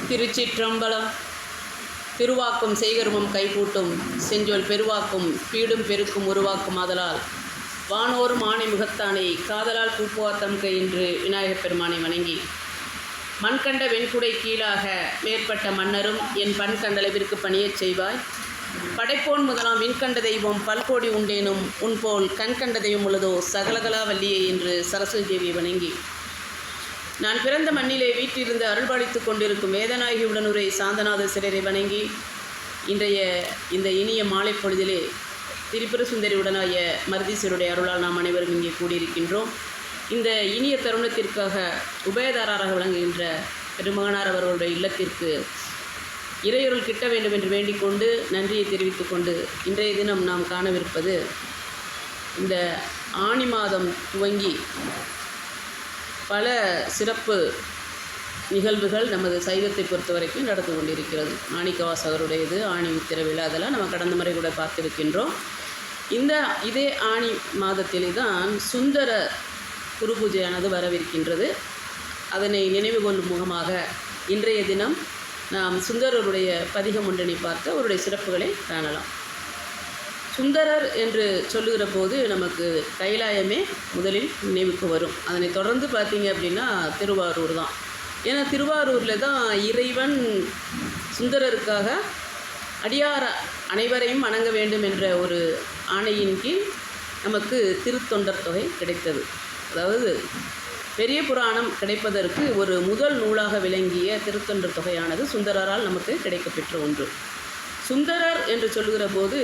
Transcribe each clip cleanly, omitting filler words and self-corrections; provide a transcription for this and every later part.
திருச்சிற்றம்பலம். திருவாக்கும் செய்கருமம் கைகூட்டும் செஞ்சொல் பெருவாக்கும் பீடும் பெருக்கும் உருவாக்கும் ஆதலால் வானோரும் ஆணை முகத்தானை காதலால் பூப்புவாத்தம் கை என்று விநாயகப் பெருமானை வணங்கி மண்கண்ட வெண்குடை கீழாக மேற்பட்ட மன்னரும் என் பண்கண்டளவிற்கு பணியச் செய்வாய். படைப்போன் முதலாம் விண்கண்ட தெய்வம் பல்கோடி உண்டேனும் உன்போல் கண்கண்ட தெய்வம் உள்ளதோ சகலகலா வல்லியே என்று சரஸ்வதி தேவியை வணங்கி நான் பிறந்த மண்ணிலே வீட்டிலிருந்து அருள்பாலித்து கொண்டிருக்கும் வேதநாயகி உடனுரை சாந்தநாத சிலரை வணங்கி இன்றைய இந்த இனிய மாலை பொழுதிலே திரிபுர சுந்தரி உடனாய மருதீஸ்வருடைய அருளால் நாம் அனைவரும் இங்கே கூடியிருக்கின்றோம். இந்த இனிய தருணத்திற்காக உபயதாரராக விளங்குகின்ற பெருமகனார் அவர்களுடைய இல்லத்திற்கு இறையொருள் கிட்ட வேண்டும் என்று வேண்டிக்கொண்டு நன்றியை தெரிவித்துக் கொண்டு இன்றைய தினம் நாம் காணவிருப்பது இந்த ஆனி மாதம் துவங்கி பல சிறப்பு நிகழ்வுகள் நமது சைவத்தை பொறுத்த வரைக்கும் நடந்து கொண்டிருக்கிறது. மாணிக்கவாசகருடையது ஆணி உத்திர விழா, அதெல்லாம் நம்ம கடந்த முறை கூட பார்த்திருக்கின்றோம். இதே ஆணி மாதத்திலே தான் சுந்தர குரு பூஜையானது வரவிருக்கின்றது. அதனை நினைவு கொள்ளும் முகமாக இன்றைய தினம் நாம் சுந்தரருடைய பதிகம் ஒன்றினை பார்த்து அவருடைய சிறப்புகளை காணலாம். சுந்தரர் என்று சொல்லுகிற போது நமக்கு கைலாயமே முதலில் நினைவுக்கு வரும். அதனை தொடர்ந்து பார்த்தீங்க அப்படின்னா திருவாரூர் தான். ஏன்னா திருவாரூரில் தான் இறைவன் சுந்தரருக்காக அடியார் அனைவரையும் வணங்க வேண்டும் என்ற ஒரு ஆணையின் கீழ் நமக்கு திருத்தொண்டர் தொகை கிடைத்தது. அதாவது பெரிய புராணம் கிடைப்பதற்கு ஒரு முதல் நூலாக விளங்கிய திருத்தொண்டர் தொகையானது சுந்தரரால் நமக்கு கிடைக்கப்பெற்ற ஒன்று. சுந்தரர் என்று சொல்லுகிற போது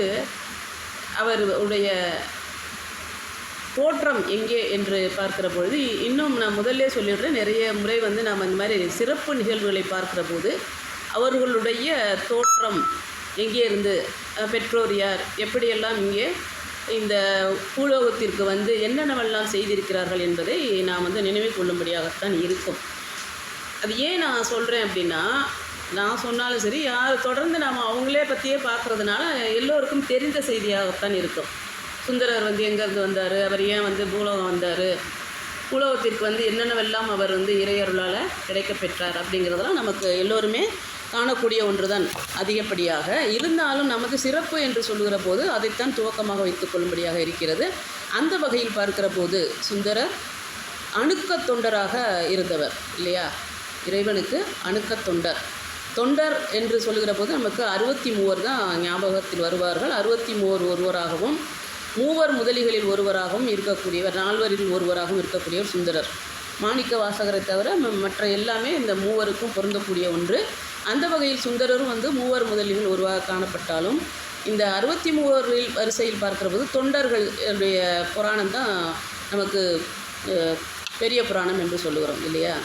அவருடைய தோற்றம் எங்கே என்று பார்க்கிற பொழுது இன்னும் நான் முதல்ல சொல்லிடுறேன், நிறைய முறை நாம் அந்த மாதிரி சிறப்பு நிகழ்வுகளை பார்க்கிற போது அவர்களுடைய தோற்றம் எங்கே இருந்து, பெற்றோர் யார், எப்படியெல்லாம் இங்கே இந்த பூலோகத்திற்கு என்னென்னவெல்லாம் செய்திருக்கிறார்கள் என்பதை நாம் நினைவு கொள்ளும்படியாகத்தான் இருக்கும். அது ஏன் நான் சொல்கிறேன் அப்படின்னா, நான் சொன்னாலும் சரி, யார் தொடர்ந்து நாம் அவங்களே பற்றியே பார்க்குறதுனால எல்லோருக்கும் தெரிந்த செய்தியாகத்தான் இருக்கும். சுந்தரர் எங்கேருந்து வந்தார், அவர் ஏன் பூலோகம் வந்தார், பூலோகத்திற்கு என்னென்னவெல்லாம் அவர் இறையருளால் கிடைக்க பெற்றார் அப்படிங்கிறதெல்லாம் நமக்கு எல்லோருமே காணக்கூடிய ஒன்று தான் அதிகப்படியாக. இருந்தாலும் நமக்கு சிறப்பு என்று சொல்லுகிற போது அதைத்தான் துவக்கமாக வைத்துக் கொள்ளும்படியாக இருக்கிறது. அந்த வகையில் பார்க்கிற போது சுந்தரர் அணுக்க தொண்டராக இருந்தவர் இல்லையா? இறைவனுக்கு அணுக்க தொண்டர். தொண்டர் என்று சொல்லுகிற போது நமக்கு 63 தான் ஞாபகத்தில் வருவார்கள். 63 ஒருவராகவும் 3 முதலிகளில் ஒருவராகவும் இருக்கக்கூடியவர், 4 ஒருவராகவும் இருக்கக்கூடியவர் சுந்தரர். மாணிக்க வாசகரை தவிர மற்ற எல்லாமே இந்த 3க்கும் பொருந்தக்கூடிய ஒன்று. அந்த வகையில் சுந்தரரும் 3 முதலிகள் ஒருவராக காணப்பட்டாலும் இந்த 63 வரிசையில் பார்க்கிற போது தொண்டர்களுடைய புராணம் தான் நமக்கு பெரிய புராணம் என்று சொல்லுகிறோம் இல்லையா?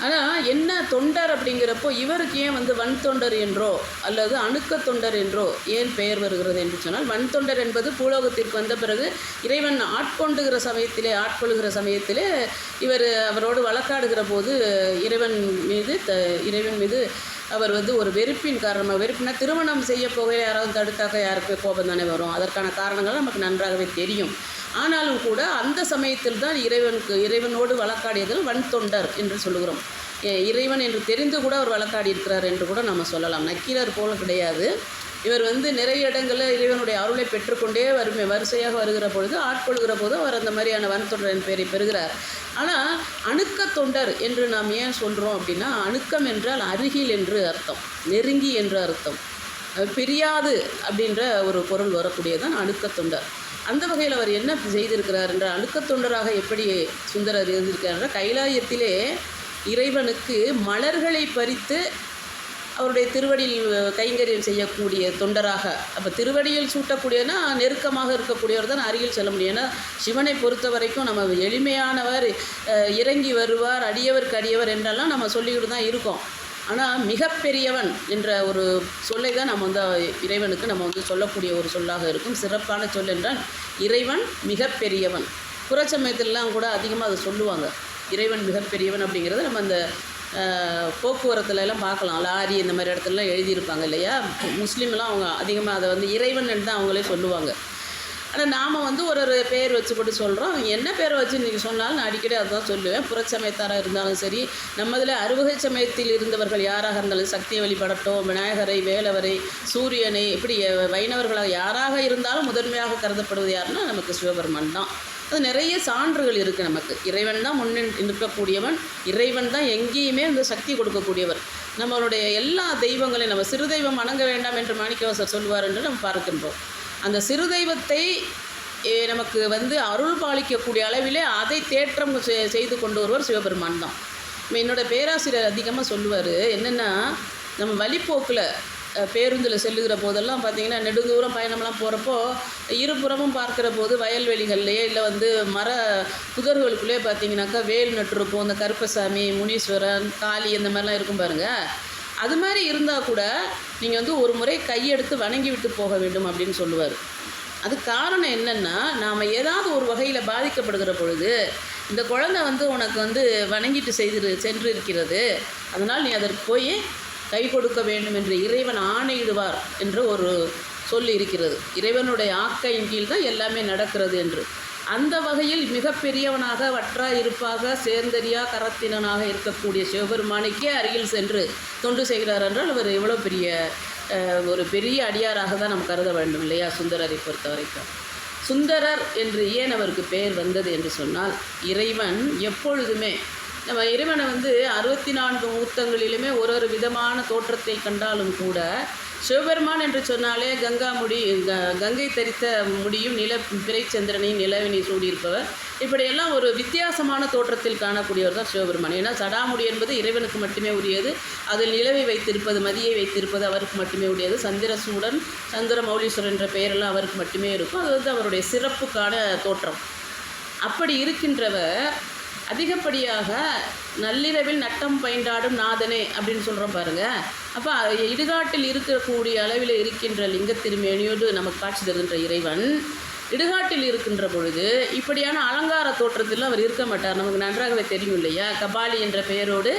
ஆனால் என்ன தொண்டர் அப்படிங்கிறப்போ இவருக்கு ஏன் வன் தொண்டர் என்றோ அல்லது அணுக்க தொண்டர் என்றோ ஏன் பெயர் வருகிறது என்று சொன்னால், வன் தொண்டர் என்பது பூலோகத்திற்கு வந்த பிறகு இறைவன் ஆட்கொள்ளுகிற சமயத்திலே இவர் அவரோடு வழக்காடுகிற போது இறைவன் மீது அவர் ஒரு வெறுப்பின் காரணமாக, வெறுப்பினா திருமணம் செய்ய போக யாராவது தடுத்தாக்க யாருக்கு கோபம் தானே வரும். அதற்கான காரணங்கள் நமக்கு நன்றாகவே தெரியும். ஆனாலும் கூட அந்த சமயத்தில் தான் இறைவனோடு வழக்காடியதில் வன் தொண்டர் என்று சொல்லுகிறோம். இறைவன் என்று தெரிந்து கூட அவர் வழக்காடி இருக்கிறார் என்று கூட நம்ம சொல்லலாம். நக்கீரர் போல கிடையாது. இவர் நிறைய இடங்களில் இறைவனுடைய அருளை பெற்றுக்கொண்டே வரிசையாக வருகிற பொழுது ஆட்கொள்கிற போது அவர் அந்த மாதிரியான வன் தொண்டர் என் பெயரை பெறுகிறார். ஆனால் அணுக்க தொண்டர் என்று நாம் ஏன் சொல்கிறோம் அப்படின்னா, அணுக்கம் என்றால் அருகில் என்று அர்த்தம், நெருங்கி என்று அர்த்தம், பிரியாது அப்படின்ற ஒரு பொருள் வரக்கூடியதான் அணுக்க தொண்டர். அந்த வகையில் அவர் என்ன செய்திருக்கிறார் என்ற அணுக்க தொண்டராக எப்படி சுந்தரர் இருந்திருக்கிறார்? கைலாயத்திலே இறைவனுக்கு மலர்களை பறித்து அவருடைய திருவடியில் கைங்கரியம் செய்யக்கூடிய தொண்டராக. அப்போ திருவடியில் சூட்டக்கூடியனா நெருக்கமாக இருக்கக்கூடியவர் தான் அருகில் செல்ல முடியும். ஏன்னா சிவனை பொறுத்த வரைக்கும் நம்ம எளிமையானவர், இறங்கி வருவார், அடியவருக்கு அடியவர் என்றெல்லாம் நம்ம சொல்லிக்கிட்டு தான் இருக்கோம். ஆனால் மிகப்பெரியவன் என்ற ஒரு சொல்லை தான் நம்ம இறைவனுக்கு நம்ம சொல்லக்கூடிய ஒரு சொல்லாக இருக்கும். சிறப்பான சொல் என்றால் இறைவன் மிகப்பெரியவன். புறச்சமயத்திலலாம் கூட அதிகமாக அதை சொல்லுவாங்க, இறைவன் மிகப்பெரியவன் அப்படிங்கிறத நம்ம அந்த போக்குவரத்துலலாம் பார்க்கலாம். லாரி இந்த மாதிரி இடத்துலலாம் எழுதியிருப்பாங்க இல்லையா? முஸ்லீம்லாம் அவங்க அதிகமாக அதை இறைவன் என்று தான் அவங்களே சொல்லுவாங்க. ஆனால் நாம் வந்து ஒரு பேர் வச்சு போட்டு சொல்கிறோம். என்ன பேரை வச்சு நீங்கள் சொன்னாலும் நான் அடிக்கடி அதுதான் சொல்லுவேன். புறச்சமயத்தாராக இருந்தாலும் சரி, நம்மதில் அறுவகை சமயத்தில் இருந்தவர்கள் யாராக இருந்தாலும், சக்தியை வழிபடட்டும், விநாயகரை, வேலவரை, சூரியனை, இப்படி வைணவர்களாக யாராக இருந்தாலும் முதன்மையாக கருதப்படுவது யாருன்னா நமக்கு சிவபெருமான் தான். அது நிறைய சான்றுகள் இருக்குது நமக்கு. இறைவன் தான் முன்னின் நிற்கக்கூடியவன், இறைவன் தான் எங்கேயுமே வந்து சக்தி கொடுக்கக்கூடியவர். நம்மளுடைய எல்லா தெய்வங்களையும் நம்ம சிறு தெய்வம் வணங்க வேண்டாம் என்று மாணிக்கவாசர் சொல்வார் என்று நம்ம பார்க்கின்றோம். அந்த சிறு தெய்வத்தை நமக்கு வந்து அருள் பாலிக்கக்கூடிய அளவிலே அதை தேற்றம் செய்து கொண்டு வருவர் சிவபெருமான் தான். என்னோடய பேராசிரியர் அதிகமாக சொல்லுவார் என்னென்னா, நம்ம வழிப்போக்கில் பேருந்தில் செல்லுகிற போதெல்லாம் பார்த்திங்கன்னா நெடுந்தூரம் பயணம்லாம் போகிறப்போ இருபுறமும் பார்க்குற போது வயல்வெளிகள்லையே இல்லை வந்து மர புதர்களுக்குள்ளே பார்த்திங்கனாக்கா வேல் நட்டுருப்போம். அந்த கருப்பசாமி, முனீஸ்வரன், காளி இந்த மாதிரிலாம் இருக்கும் பாருங்கள். அது மாதிரி இருந்தால் கூட நீங்கள் வந்து ஒரு முறை கையெடுத்து வணங்கி விட்டு போக வேண்டும் அப்படின்னு சொல்லுவார். அது காரணம் என்னென்னா, நாம் ஏதாவது ஒரு வகையில் பாதிக்கப்படுகிற பொழுது இந்த குழந்தை வந்து உனக்கு வந்து வணங்கிட்டு சென்று இருக்கிறது, அதனால் நீ அதற்கு போய் கை கொடுக்க வேண்டும் என்று இறைவன் ஆணையிடுவார் என்று ஒரு சொல் இருக்கிறது. இறைவனுடைய ஆக்கையின் கீழ் தான் எல்லாமே நடக்கிறது என்று. அந்த வகையில் மிகப்பெரியவனாக, வற்றா இருப்பாக, சேர்ந்தறியா கரத்தினனாக இருக்கக்கூடிய சிவபெருமானுக்கே அருகில் சென்று தொண்டு செய்கிறார் என்றால் அவர் எவ்வளோ ஒரு பெரிய அடியாராக தான் நம்ம கருத வேண்டும் இல்லையா? சுந்தரரை பொறுத்த வரைக்கும் சுந்தரர் என்று ஏன் அவருக்கு பெயர் வந்தது என்று சொன்னால், இறைவன் எப்பொழுதுமே நம்ம இறைவனை வந்து 64 மூர்த்தங்களிலுமே ஒரு விதமான தோற்றத்தை கண்டாலும் கூட, சிவபெருமான் என்று சொன்னாலே கங்கை தரித்த முடியும், பிறைச்சந்திரனையும் நிலவினை சூடியிருப்பவர், இப்படியெல்லாம் ஒரு வித்தியாசமான தோற்றத்தில் காணக்கூடியவர் தான் சிவபெருமான். ஏன்னா சடாமுடி என்பது இறைவனுக்கு மட்டுமே உரியது. அதில் நிலவை வைத்திருப்பது, மதியை வைத்திருப்பது அவருக்கு மட்டுமே உரியது. சந்திரசூடன், சந்திர மௌலீஸ்வரர் என்ற பெயரெல்லாம் அவருக்கு மட்டுமே இருக்கும். அது வந்து அவருடைய சிறப்புக்கான தோற்றம். அப்படி இருக்கின்றவர் அதிகப்படியாக நள்ளிரவில் நட்டம் பயின்றாடும் நாதனே அப்படின்னு சொல்கிறோம் பாருங்கள். அப்போ இடுகாட்டில் இருக்கக்கூடிய அளவில் இருக்கின்ற லிங்க திருமேனியோடு நமக்கு காட்சி தருகின்ற இறைவன் இடுகாட்டில் இருக்கின்ற பொழுது இப்படியான அலங்கார தோற்றத்தில் அவர் இருக்க மாட்டார். நமக்கு நன்றாகவே தெரியும் இல்லையா? கபாலி என்ற பெயரோடு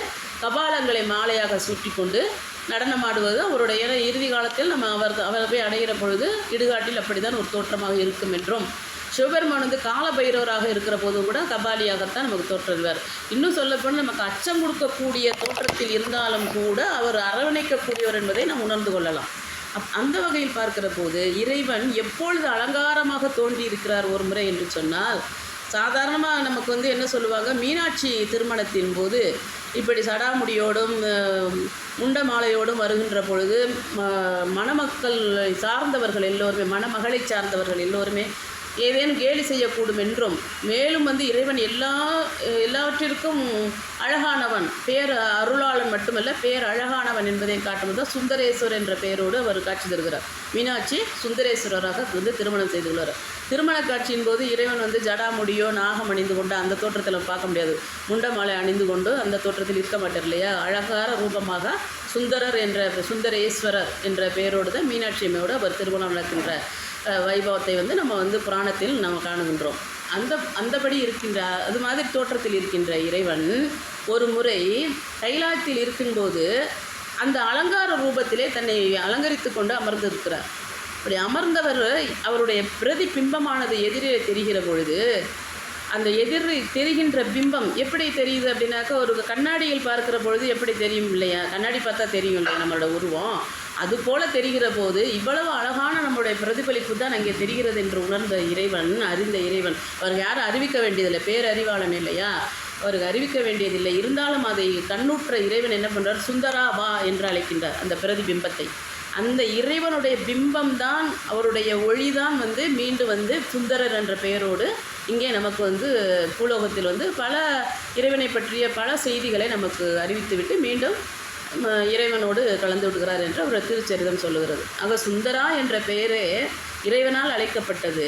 கபாலங்களை மாலையாக சூட்டி கொண்டு நடனமாடுவது அவருடைய இறுதி காலத்தில் நம்ம அவர் போய் அடைகிற பொழுது இடுகாட்டில் அப்படி தான் ஒரு தோற்றமாக இருக்கும் என்றும், சிவபெருமான் வந்து கால பைரவராக இருக்கிற போதும் கூட கபாலியாகத்தான் நமக்கு தோற்றுவார். இன்னும் சொல்லப்போனால் நமக்கு அச்சம் கொடுக்கக்கூடிய தோற்றத்தில் இருந்தாலும் கூட அவர் அரவணைக்கக்கூடியவர் என்பதை நாம் உணர்ந்து கொள்ளலாம். அந்த வகையில் பார்க்கிற போது இறைவன் எப்பொழுது அலங்காரமாக தோன்றி இருக்கிறார் ஒரு முறை என்று சொன்னால், சாதாரணமாக நமக்கு வந்து என்ன சொல்லுவாங்க, மீனாட்சி திருமணத்தின் போது இப்படி சடாமுடியோடும் முண்டமாலையோடும் வருகின்ற பொழுது மணமக்கள் சார்ந்தவர்கள் எல்லோருமே, மணமகளை சார்ந்தவர்கள் எல்லோருமே ஏதேனும் கேலி செய்யக்கூடும் என்றும், மேலும் வந்து இறைவன் எல்லாவற்றிற்கும் அழகானவன், பேர் அருளாளன் மட்டுமல்ல பேர் அழகானவன் என்பதை காட்டும்போது தான் சுந்தரேஸ்வர் என்ற பெயரோடு அவர் காட்சி தருகிறார். மீனாட்சி சுந்தரேஸ்வரராக வந்து திருமணம் செய்துள்ளார். திருமண காட்சியின் போது இறைவன் வந்து ஜடாமுடியோ நாகம் அணிந்து கொண்டு அந்த தோற்றத்தில் பார்க்க முடியாது. முண்டமாலை அணிந்து கொண்டு அந்த தோற்றத்தில் இருக்க மாட்டார் இல்லையா? அழகார ரூபமாக சுந்தரேஸ்வரர் என்ற பெயரோடு தான் மீனாட்சி அம்மையோடு அவர் திருமணம் நடக்கின்ற வைபவத்தை வந்து நம்ம வந்து புராணத்தில் நம்ம காணுகின்றோம். அந்தபடி இருக்கின்ற அது மாதிரி தோற்றத்தில் இருக்கின்ற இறைவன் ஒரு முறை கைலாயத்தில் இருக்கும்போது அந்த அலங்கார ரூபத்திலே தன்னை அலங்கரித்து கொண்டு அமர்ந்திருக்கிறார். அப்படி அமர்ந்தவர் அவருடைய பிரதிபிம்பமானது எதிரே தெரிகிற பொழுது அந்த தெரிகின்ற பிம்பம் எப்படி தெரியுது அப்படின்னாக்கா, ஒரு கண்ணாடியில் பார்க்குற பொழுது எப்படி தெரியும் இல்லையா? கண்ணாடி பார்த்தா தெரியும் இல்லையா நம்மளோட உருவம், அது போல தெரிகிற போது இவ்வளவு அழகான நம்மளுடைய பிரதிபலிப்பு தான் அங்கே தெரிகிறது என்று உணர்ந்த இறைவன், அறிந்த இறைவன், அவருக்கு யாரும் அறிவிக்க வேண்டியதில்லை, பேரறிவாளன் இல்லையா? அவருக்கு அறிவிக்க வேண்டியதில்லை. இருந்தாலும் அதை கண்ணுற்ற இறைவன் என்ன பண்ணுறார், சுந்தரா வா என்று அழைக்கின்றார் அந்த பிரதிபிம்பத்தை. அந்த இறைவனுடைய பிம்பம்தான், அவருடைய ஒளிதான் வந்து மீண்டு வந்து சுந்தரர் என்ற பெயரோடு இங்கே நமக்கு வந்து பூலோகத்தில் வந்து பல இறைவனை பற்றிய பல செய்திகளை நமக்கு அறிவித்துவிட்டு மீண்டும் இறைவனோடு கலந்து விடுகிறார் என்று அவர் திருச்சரிதம் சொல்லுகிறது. ஆக சுந்தரா என்ற பெயரே இறைவனால் அழைக்கப்பட்டது.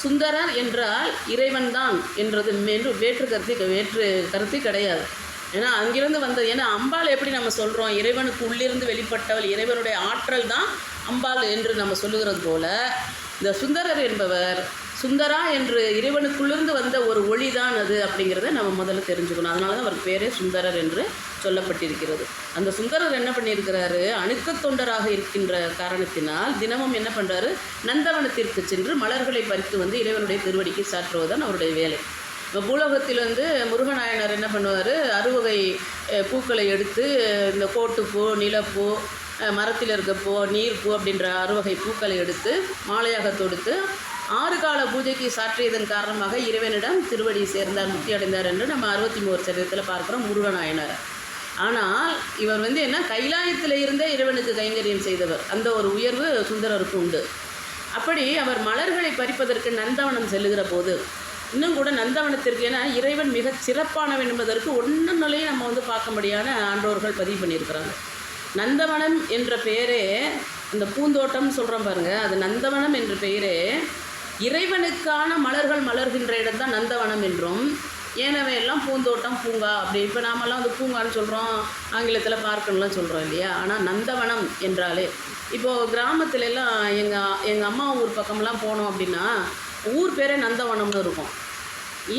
சுந்தரர் என்றால் இறைவன் தான் என்றது வேற்று கருத்து கிடையாது. ஏன்னா அங்கிருந்து வந்தது. ஏன்னா அம்பாள் எப்படி நம்ம சொல்கிறோம், இறைவனுக்கு உள்ளிருந்து வெளிப்பட்டவள், இறைவனுடைய ஆற்றல் தான் அம்பாள் என்று நம்ம சொல்லுகிறது போல, இந்த சுந்தரர் என்பவர் சுந்தரா என்று இறைவனுக்குள்ளிருந்து வந்த ஒரு ஒளி தான் அது அப்படிங்கிறத நம்ம முதல்ல தெரிஞ்சுக்கணும். அதனால தான் அவருக்கு பேரே சுந்தரர் என்று சொல்லப்பட்டிருக்கிறது. அந்த சுந்தரர் என்ன பண்ணியிருக்கிறாரு, அணுக்கத் தொண்டராக இருக்கின்ற காரணத்தினால் தினமும் என்ன பண்ணுறாரு, நந்தவனத்திற்கு சென்று மலர்களை பறித்து வந்து இறைவனுடைய திருவடிக்கு சாற்றுவதுதான் அவருடைய வேலை. இப்போ பூலோகத்தில் வந்து முருகநாயனார் என்ன பண்ணுவார், அறுவகை பூக்களை எடுத்து இந்த கோட்டுப்பூ, நிலப்பூ, மரத்தில் இருக்க பூ, நீர்ப்பூ அப்படின்ற அறுவகை பூக்களை எடுத்து மாலையாக தொடுத்து 6 கால பூஜைக்கு சாற்றியதன் காரணமாக இறைவனிடம் திருவடி சேர்ந்தார், முக்தி அடைந்தார் என்று நம்ம 63 சரித்திரத்தில் பார்க்குறோம் முருகநாயனார். ஆனால் இவர் வந்து என்ன, கைலாயத்தில் இருந்தே இறைவனுக்கு கைங்கரியம் செய்தவர். அந்த ஒரு உயர்வு சுந்தரருக்கு உண்டு. அப்படி அவர் மலர்களை பறிப்பதற்கு நந்தவனம் செல்லுகிற போது, இன்னும் கூட நந்தவனத்திற்கு ஏன்னா இறைவன் மிக சிறப்பானவன் என்பதற்கு ஒன்றுலையும் நம்ம வந்து பார்க்கும்படியான ஆன்றோர்கள் பதிவு பண்ணியிருக்கிறாங்க. நந்தவனம் என்ற பெயரே, இந்த பூந்தோட்டம் சொல்கிறோம் பாருங்கள், அது நந்தவனம் என்ற பெயரே இறைவனுக்கான மலர்கள் மலர்கின்ற இடம் தான் நந்தவனம் என்றும், ஏனவையெல்லாம் பூந்தோட்டம், பூங்கா அப்படி. இப்போ நாமெல்லாம் வந்து பூங்கான்னு சொல்கிறோம், ஆங்கிலத்தில் பார்க்கணும்லாம் சொல்கிறோம் இல்லையா. ஆனால் நந்தவனம் என்றாலே, இப்போது கிராமத்துலலாம் எங்கள் அம்மா ஊர் பக்கம்லாம் போனோம் அப்படின்னா ஊர் பேரே நந்தவனம்னு இருக்கும்.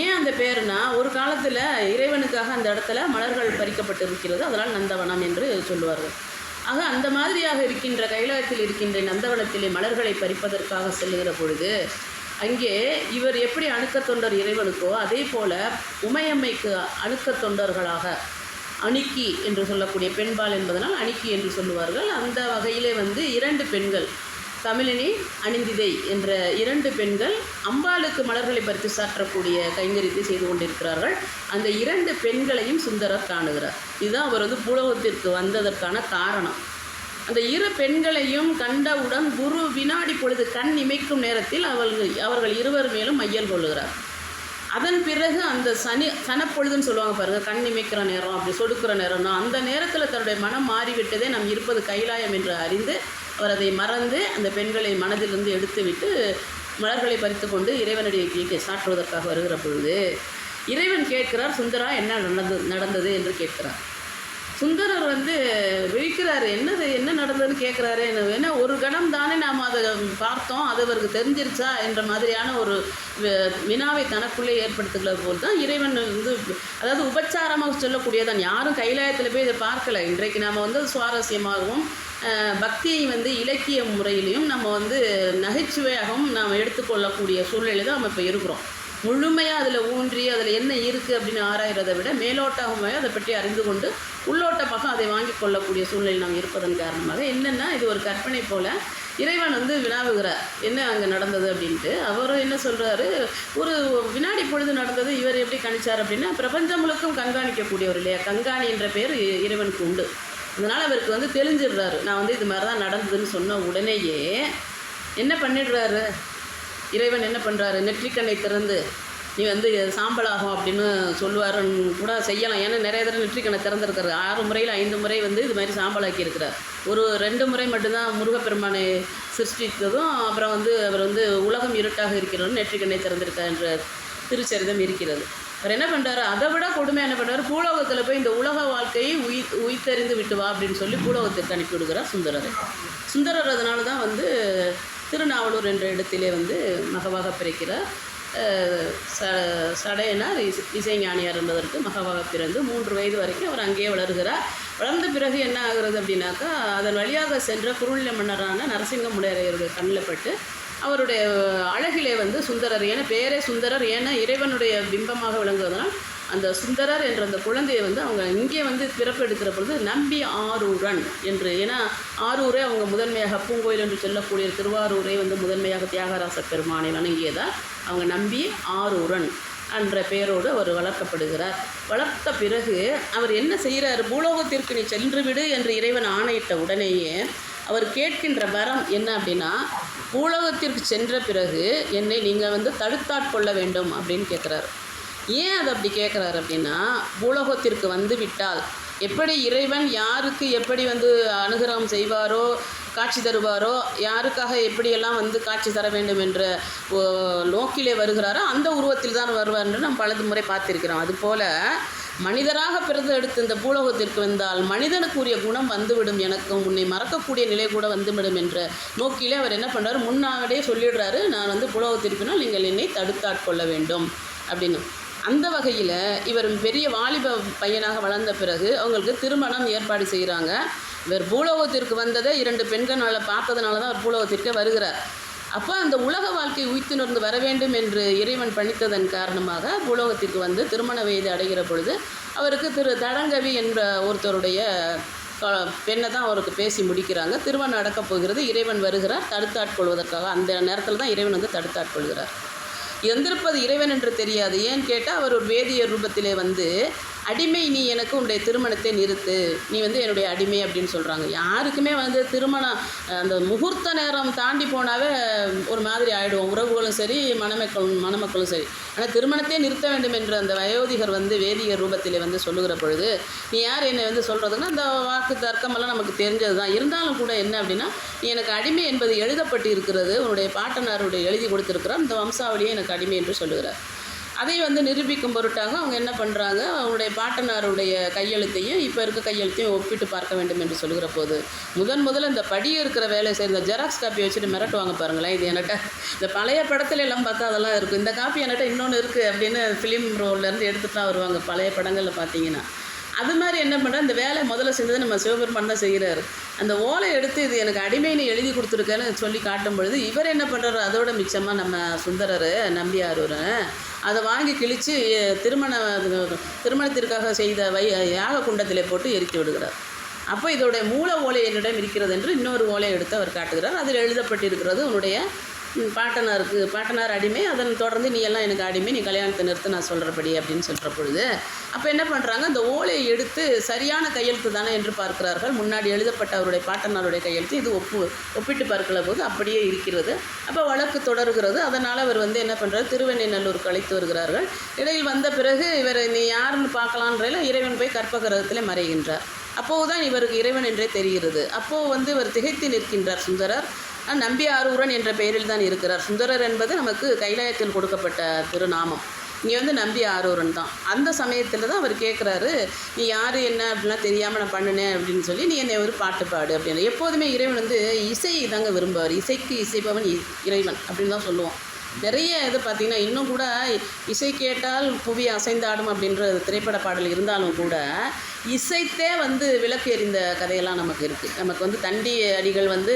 ஏன் அந்த பேருனா, ஒரு காலத்தில் இறைவனுக்காக அந்த இடத்துல மலர்கள் பறிக்கப்பட்டு இருக்கிறது, அதனால் நந்தவனம் என்று சொல்லுவார்கள். ஆக அந்த மாதிரியாக இருக்கின்ற கைலாயத்தில் இருக்கின்ற நந்தவனத்திலே மலர்களை பறிப்பதற்காக செல்லுகிற பொழுது, அங்கே இவர் எப்படி அணுக்கத் தொண்டர் இறைவனுக்கோ அதே போல் உமையம்மைக்கு அணுக்கத் தொண்டர்களாக, அணிக்கி என்று சொல்லக்கூடிய பெண்பால் என்பதனால் அணிக்கி என்று சொல்லுவார்கள். அந்த வகையிலே வந்து 2 பெண்கள், தமிழினி, அணிந்திதை என்ற 2 பெண்கள் அம்பாளுக்கு மலர்களை பறித்து சாற்றக்கூடிய கைங்கரியத்தை செய்து கொண்டிருக்கிறார்கள். அந்த 2 பெண்களையும் சுந்தரர் காணுகிறார். இதுதான் அவர் வந்து பூலோகத்திற்கு வந்ததற்கான காரணம். அந்த 2 பெண்களையும் கண்டவுடன் குரு வினாடி பொழுது கண் இமைக்கும் நேரத்தில் அவர்கள் இருவர் மேலும் மையல் கொள்ளுகிறார். அதன் பிறகு அந்த சனப்பொழுதுன்னு சொல்லுவாங்க பாருங்கள், கண் இமைக்கிற நேரம், அப்படி சொடுக்கிற நேரம்னா அந்த நேரத்தில் தன்னுடைய மனம் மாறிவிட்டதே, நாம் இருப்பது கைலாயம் என்று அறிந்து அவர் அதை மறந்து அந்த பெண்களை மனதிலிருந்து எடுத்துவிட்டு மலர்களை பறித்து கொண்டு இறைவனுடைய சாற்றுவதற்காக வருகிற பொழுது இறைவன் கேட்கிறார், சுந்தரா என்ன நடந்தது என்று கேட்கிறார். சுந்தரர் வந்து விழிக்கிறாரு, என்ன நடந்ததுன்னு கேட்குறாரு. ஏன்னா ஒரு கணம் தானே நாம் அதை பார்த்தோம், அது அவருக்கு தெரிஞ்சிருச்சா என்ற மாதிரியான ஒரு வினாவை தனக்குள்ளே ஏற்படுத்துகிற போல் தான் இறைவன் வந்து, அதாவது உபச்சாரமாக சொல்லக்கூடியதான். யாரும் கைலாயத்தில் போய் இதை பார்க்கல. இன்றைக்கு நாம் வந்து சுவாரஸ்யமாகவும் பக்தியை வந்து இலக்கிய முறையிலையும் நம்ம வந்து நகைச்சுவையாகவும் நாம் எடுத்துக்கொள்ளக்கூடிய சூழ்நிலை தான் நம்ம இப்போ இருக்கிறோம். முழுமையாக அதில் ஊன்றி அதில் என்ன இருக்குது அப்படின்னு ஆராயிறதை விட மேலோட்டமாக அதை பற்றி அறிந்து கொண்டு உள்ளோட்டமாக அதை வாங்கி கொள்ளக்கூடிய சூழ்நிலை நாம் இருப்பதன் காரணமாக என்னென்னா, இது ஒரு கற்பனை போல் இறைவன் வந்து வினாவுகிறார், என்ன அங்கே நடந்தது அப்படின்ட்டு. அவரும் என்ன சொல்கிறாரு, ஒரு வினாடி பொழுது நடந்தது. இவர் எப்படி கணிச்சார் அப்படின்னா, பிரபஞ்சம் முழுக்கும் கண்காணிக்கக்கூடியவர் இல்லையா, கண்காணி என்ற பெயர் இறைவனுக்கு உண்டு. அதனால் அவருக்கு வந்து தெரிஞ்சிடுறாரு, நான் வந்து இது மாதிரி தான் நடந்ததுன்னு சொன்ன உடனேயே என்ன பண்ணிடுறாரு இறைவன், என்ன பண்ணுறாரு, நெற்றிக்கண்ணை திறந்து நீ வந்து சாம்பலாகும் அப்படின்னு சொல்லுவாருன்னு கூட செய்யலாம். ஏன்னா நிறைய தடவை நெற்றிக்கண்ணை திறந்துருக்காரு. 6 முறையில் 5 முறை வந்து இது மாதிரி சாம்பலாக்கி இருக்கிறார். ஒரு 2 முறை மட்டும்தான் முருகப்பெருமானை சிருஷ்டித்ததும், அப்புறம் வந்து அவர் வந்து உலகம் இருட்டாக இருக்கிறதும் நெற்றிக்கண்ணை திறந்திருக்கார் என்ற திருச்சரிதம் இருக்கிறது. அவர் என்ன பண்ணுறாரு, அதை விட கொடுமை என்ன பண்ணுறாரு, பூலோகத்தில் போய் இந்த உலக வாழ்க்கையை உயிர்த்தறிந்து விட்டு வா அப்படின்னு சொல்லி பூலோகத்திற்கு அனுப்பி விடுகிறார் சுந்தரரை. சுந்தரர் அதனால தான் வந்து திருநாவலூர் என்ற இடத்திலே வந்து மகவாக பிறக்கிறார். சடையனார் இசைஞானியார் என்பதற்கு மகவாக பிறந்து 3 வயது வரைக்கும் அவர் அங்கேயே வளர்கிறார். வளர்ந்த பிறகு என்ன ஆகிறது அப்படின்னாக்கா, அதன் வழியாக சென்ற குறுநில மன்னரான நரசிங்க முடையரையருடைய கண்ணில் பட்டு அவருடைய அழகிலே வந்து சுந்தரர், ஏன்னா பேரே சுந்தரர், ஏன்னா இறைவனுடைய பிம்பமாக விளங்குவதனால் அந்த சுந்தரர் என்ற அந்த குழந்தையை வந்து அவங்க இங்கே வந்து பிறப்பு எடுக்கிற பொழுது நம்பி ஆரூரன் என்று, ஏன்னா ஆரூரே அவங்க முதன்மையாக பூங்கோயில் என்று சொல்லக்கூடிய திருவாரூரை வந்து முதன்மையாக தியாகராச பெருமானை வணங்கியதால் அவங்க நம்பி ஆரூரன் என்ற பெயரோடு அவர் வளர்க்கப்படுகிறார். வளர்த்த பிறகு அவர் என்ன செய்கிறார், பூலோகத்திற்கு நீ சென்று விடு என்று இறைவன் ஆணையிட்ட உடனேயே அவர் கேட்கின்ற வரம் என்ன அப்படின்னா, பூலோகத்திற்கு சென்ற பிறகு என்னை நீங்கள் வந்து தடுத்தாட்கொள்ள வேண்டும் அப்படின்னு கேட்குறாரு. ஏன் அதை அப்படி கேட்குறாரு அப்படின்னா, பூலோகத்திற்கு வந்து விட்டால் எப்படி இறைவன் யாருக்கு எப்படி வந்து அனுகிரகம் செய்வாரோ, காட்சி தருவாரோ, யாருக்காக எப்படியெல்லாம் வந்து காட்சி தர வேண்டும் என்ற நோக்கிலே வருகிறாரோ அந்த உருவத்தில் தான் வருவார் என்று நாம் பலது முறை பார்த்திருக்கிறோம். அதுபோல் மனிதராக பிறந்து எடுத்து இந்த பூலோகத்திற்கு வந்தால் மனிதனுக்குரிய குணம் வந்துவிடும், எனக்கும் உன்னை மறக்கக்கூடிய நிலை கூட வந்துவிடும் என்ற நோக்கிலே அவர் என்ன பண்ணுறாரு, முன்னாடியே சொல்லிடுறாரு, நான் வந்து பூலோகத்திற்குனால் நீங்கள் என்னை தடுத்தாட்கொள்ள வேண்டும் அப்படின்னு. அந்த வகையில் இவர் பெரிய வாலிப பையனாக வளர்ந்த பிறகு அவங்களுக்கு திருமணம் ஏற்பாடு செய்கிறாங்க. இவர் பூலோகத்திற்கு வந்ததை 2 பெண்களால் பார்த்ததுனால தான் அவர் பூலோகத்திற்கு வருகிறார். அப்போ அந்த உலக வாழ்க்கை உய்த்துணர்ந்து வர வேண்டும் என்று இறைவன் பணித்ததன் காரணமாக பூலோகத்திற்கு வந்து திருமண வயது அடைகிற பொழுது அவருக்கு தடங்கவி என்ற ஒருத்தருடைய பெண்ணை தான் அவருக்கு பேசி முடிக்கிறாங்க. திருமணம் நடக்கப் போகிறது. இறைவன் வருகிறார் தடுத்தாட்கொள்வதற்காக. அந்த நேரத்தில் தான் இறைவன் வந்து தடுத்தாட்கொள்கிறார். எந்திருப்பது இறைவன் என்று தெரியாது. ஏன்னு கேட்டால் அவர் ஒரு வேதியர் ரூபத்திலே வந்து, அடிமை நீ எனக்கு உன்னுடைய திருமணத்தை நிறுத்து, நீ வந்து என்னுடைய அடிமை அப்படின்னு சொல்கிறாங்க. யாருக்குமே வந்து திருமணம் அந்த முகூர்த்த நேரம் தாண்டி போனாவே ஒரு மாதிரி ஆகிடுவோம், உறவுகளும் சரி மணமக்களும் சரி. ஆனால் திருமணத்தையே நிறுத்த வேண்டும் என்று அந்த வயோதிகர் வந்து வேதியர் ரூபத்திலே வந்து சொல்லுகிற பொழுது, நீ யார் என்னை வந்து சொல்கிறதுன்னா அந்த வாக்கு தர்க்கமெல்லாம் நமக்கு தெரிஞ்சது தான். இருந்தாலும் கூட என்ன அப்படின்னா, நீ எனக்கு அடிமை என்பது எழுதப்பட்டு இருக்கிறது, உன்னுடைய பாட்டனாருடைய எழுதி கொடுத்துருக்கிறார், இந்த வம்சாவளியை எனக்கு அடிமை என்று சொல்லுகிறார். அதை வந்து நிரூபிக்கும் பொருட்டாக அவங்க என்ன பண்ணுறாங்க, அவங்களுடைய பாட்டனாருடைய கையெழுத்தையும் இப்போ இருக்க கையெழுத்தையும் ஒப்பிட்டு பார்க்க வேண்டும் என்று சொல்லுகிற போது, முதல்ல இந்த படியே இருக்கிற வேலை செய்கிற இந்த ஜெராக்ஸ் காப்பி வச்சுட்டு மிரட்டுவாங்க பாருங்களேன். இது என்கிட்ட இந்த பழைய படத்துல எல்லாம் பார்த்தா அதெல்லாம் இருக்கும், இந்த காப்பி என்கிட்ட இன்னொன்று இருக்குது அப்படின்னு ஃபிலிம் ரோல்லேருந்து எடுத்துகிட்டு தான் வருவாங்க பழைய படங்களில் பார்த்தீங்கன்னா. அது மாதிரி என்ன பண்ணுறா, இந்த வேலை முதல்ல செஞ்சது நம்ம சிவபெருமான் தான் செய்கிறாரு. அந்த ஓலை எடுத்து இது எனக்கு அடிமைன்னு எழுதி கொடுத்துருக்கேன்னு சொல்லி காட்டும் பொழுது இவர் என்ன பண்ணுறாரு, அதோட மிச்சமாக நம்ம சுந்தரர் நம்பியாரூர் அதை வாங்கி கிழித்து திருமணத்திற்காக செய்த யாக குண்டத்திலே போட்டு எரித்து விடுகிறார். அப்போ இதோடைய மூல ஓலை என்னிடம் இருக்கிறது என்று இன்னொரு ஓலையை எடுத்து அவர் காட்டுகிறார். அதில் எழுதப்பட்டிருக்கிறது, உன்னுடைய பாட்டனார் அடிமை, அதன் தொடர்ந்து நீ எல்லாம் எனக்கு அடிமை, நீ கல்யாணத்தை நிறுத்து நான் சொல்கிறபடி அப்படின்னு சொல்கிற பொழுது அப்போ என்ன பண்ணுறாங்க, அந்த ஓலையை எடுத்து சரியான கையெழுத்து தானே என்று பார்க்கிறார்கள். முன்னாடி எழுதப்பட்ட அவருடைய பாட்டனாருடைய கையெழுத்து இது ஒப்பிட்டு பார்க்கல போது அப்படியே இருக்கிறது. அப்போ வழக்கு தொடர்கிறது. அதனால் அவர் வந்து என்ன பண்ணுறாரு, திருவெண்ணெய்நல்லூருக்கு அழைத்து வருகிறார்கள். இடையில் வந்த பிறகு இவர் நீ யாருன்னு பார்க்கலான்றதில் இறைவன் போய் கற்பகிரகத்தில் மறைகின்றார். அப்போது தான் இவருக்கு இறைவன் என்றே தெரிகிறது. அப்போது வந்து இவர் திகைத்து நிற்கின்றார் சுந்தரர். நம்பியாரூரன் என்ற பெயரில் தான் இருக்கிறார். சுந்தரர் என்பது நமக்கு கைலாயத்தில் கொடுக்கப்பட்ட திருநாமம். இங்கே வந்து நம்பியாரூரன் தான். அந்த சமயத்தில் தான் அவர் கேட்குறாரு, நீ யார் என்ன அப்படின்லாம் தெரியாமல் நான் பண்ணினேன் அப்படின்னு சொல்லி, நீ என்னை ஒரு பாட்டு பாடு அப்படின்னு. எப்போதுமே இறைவன் வந்து இசை தாங்க விரும்புவார். இசைக்கு இசைப்பவன் இறைவன் அப்படின்னு தான் சொல்லுவோம். நிறைய இது பார்த்திங்கன்னா இன்னும் கூட இசை கேட்டால் புவி அசைந்தாடும் அப்படின்ற திரைப்பட பாடல் இருந்தாலும் கூட இசைத்தே வந்து விளக்கு எறிந்த கதையெல்லாம் நமக்கு இருக்குது. நமக்கு வந்து தண்டி அடிகள் வந்து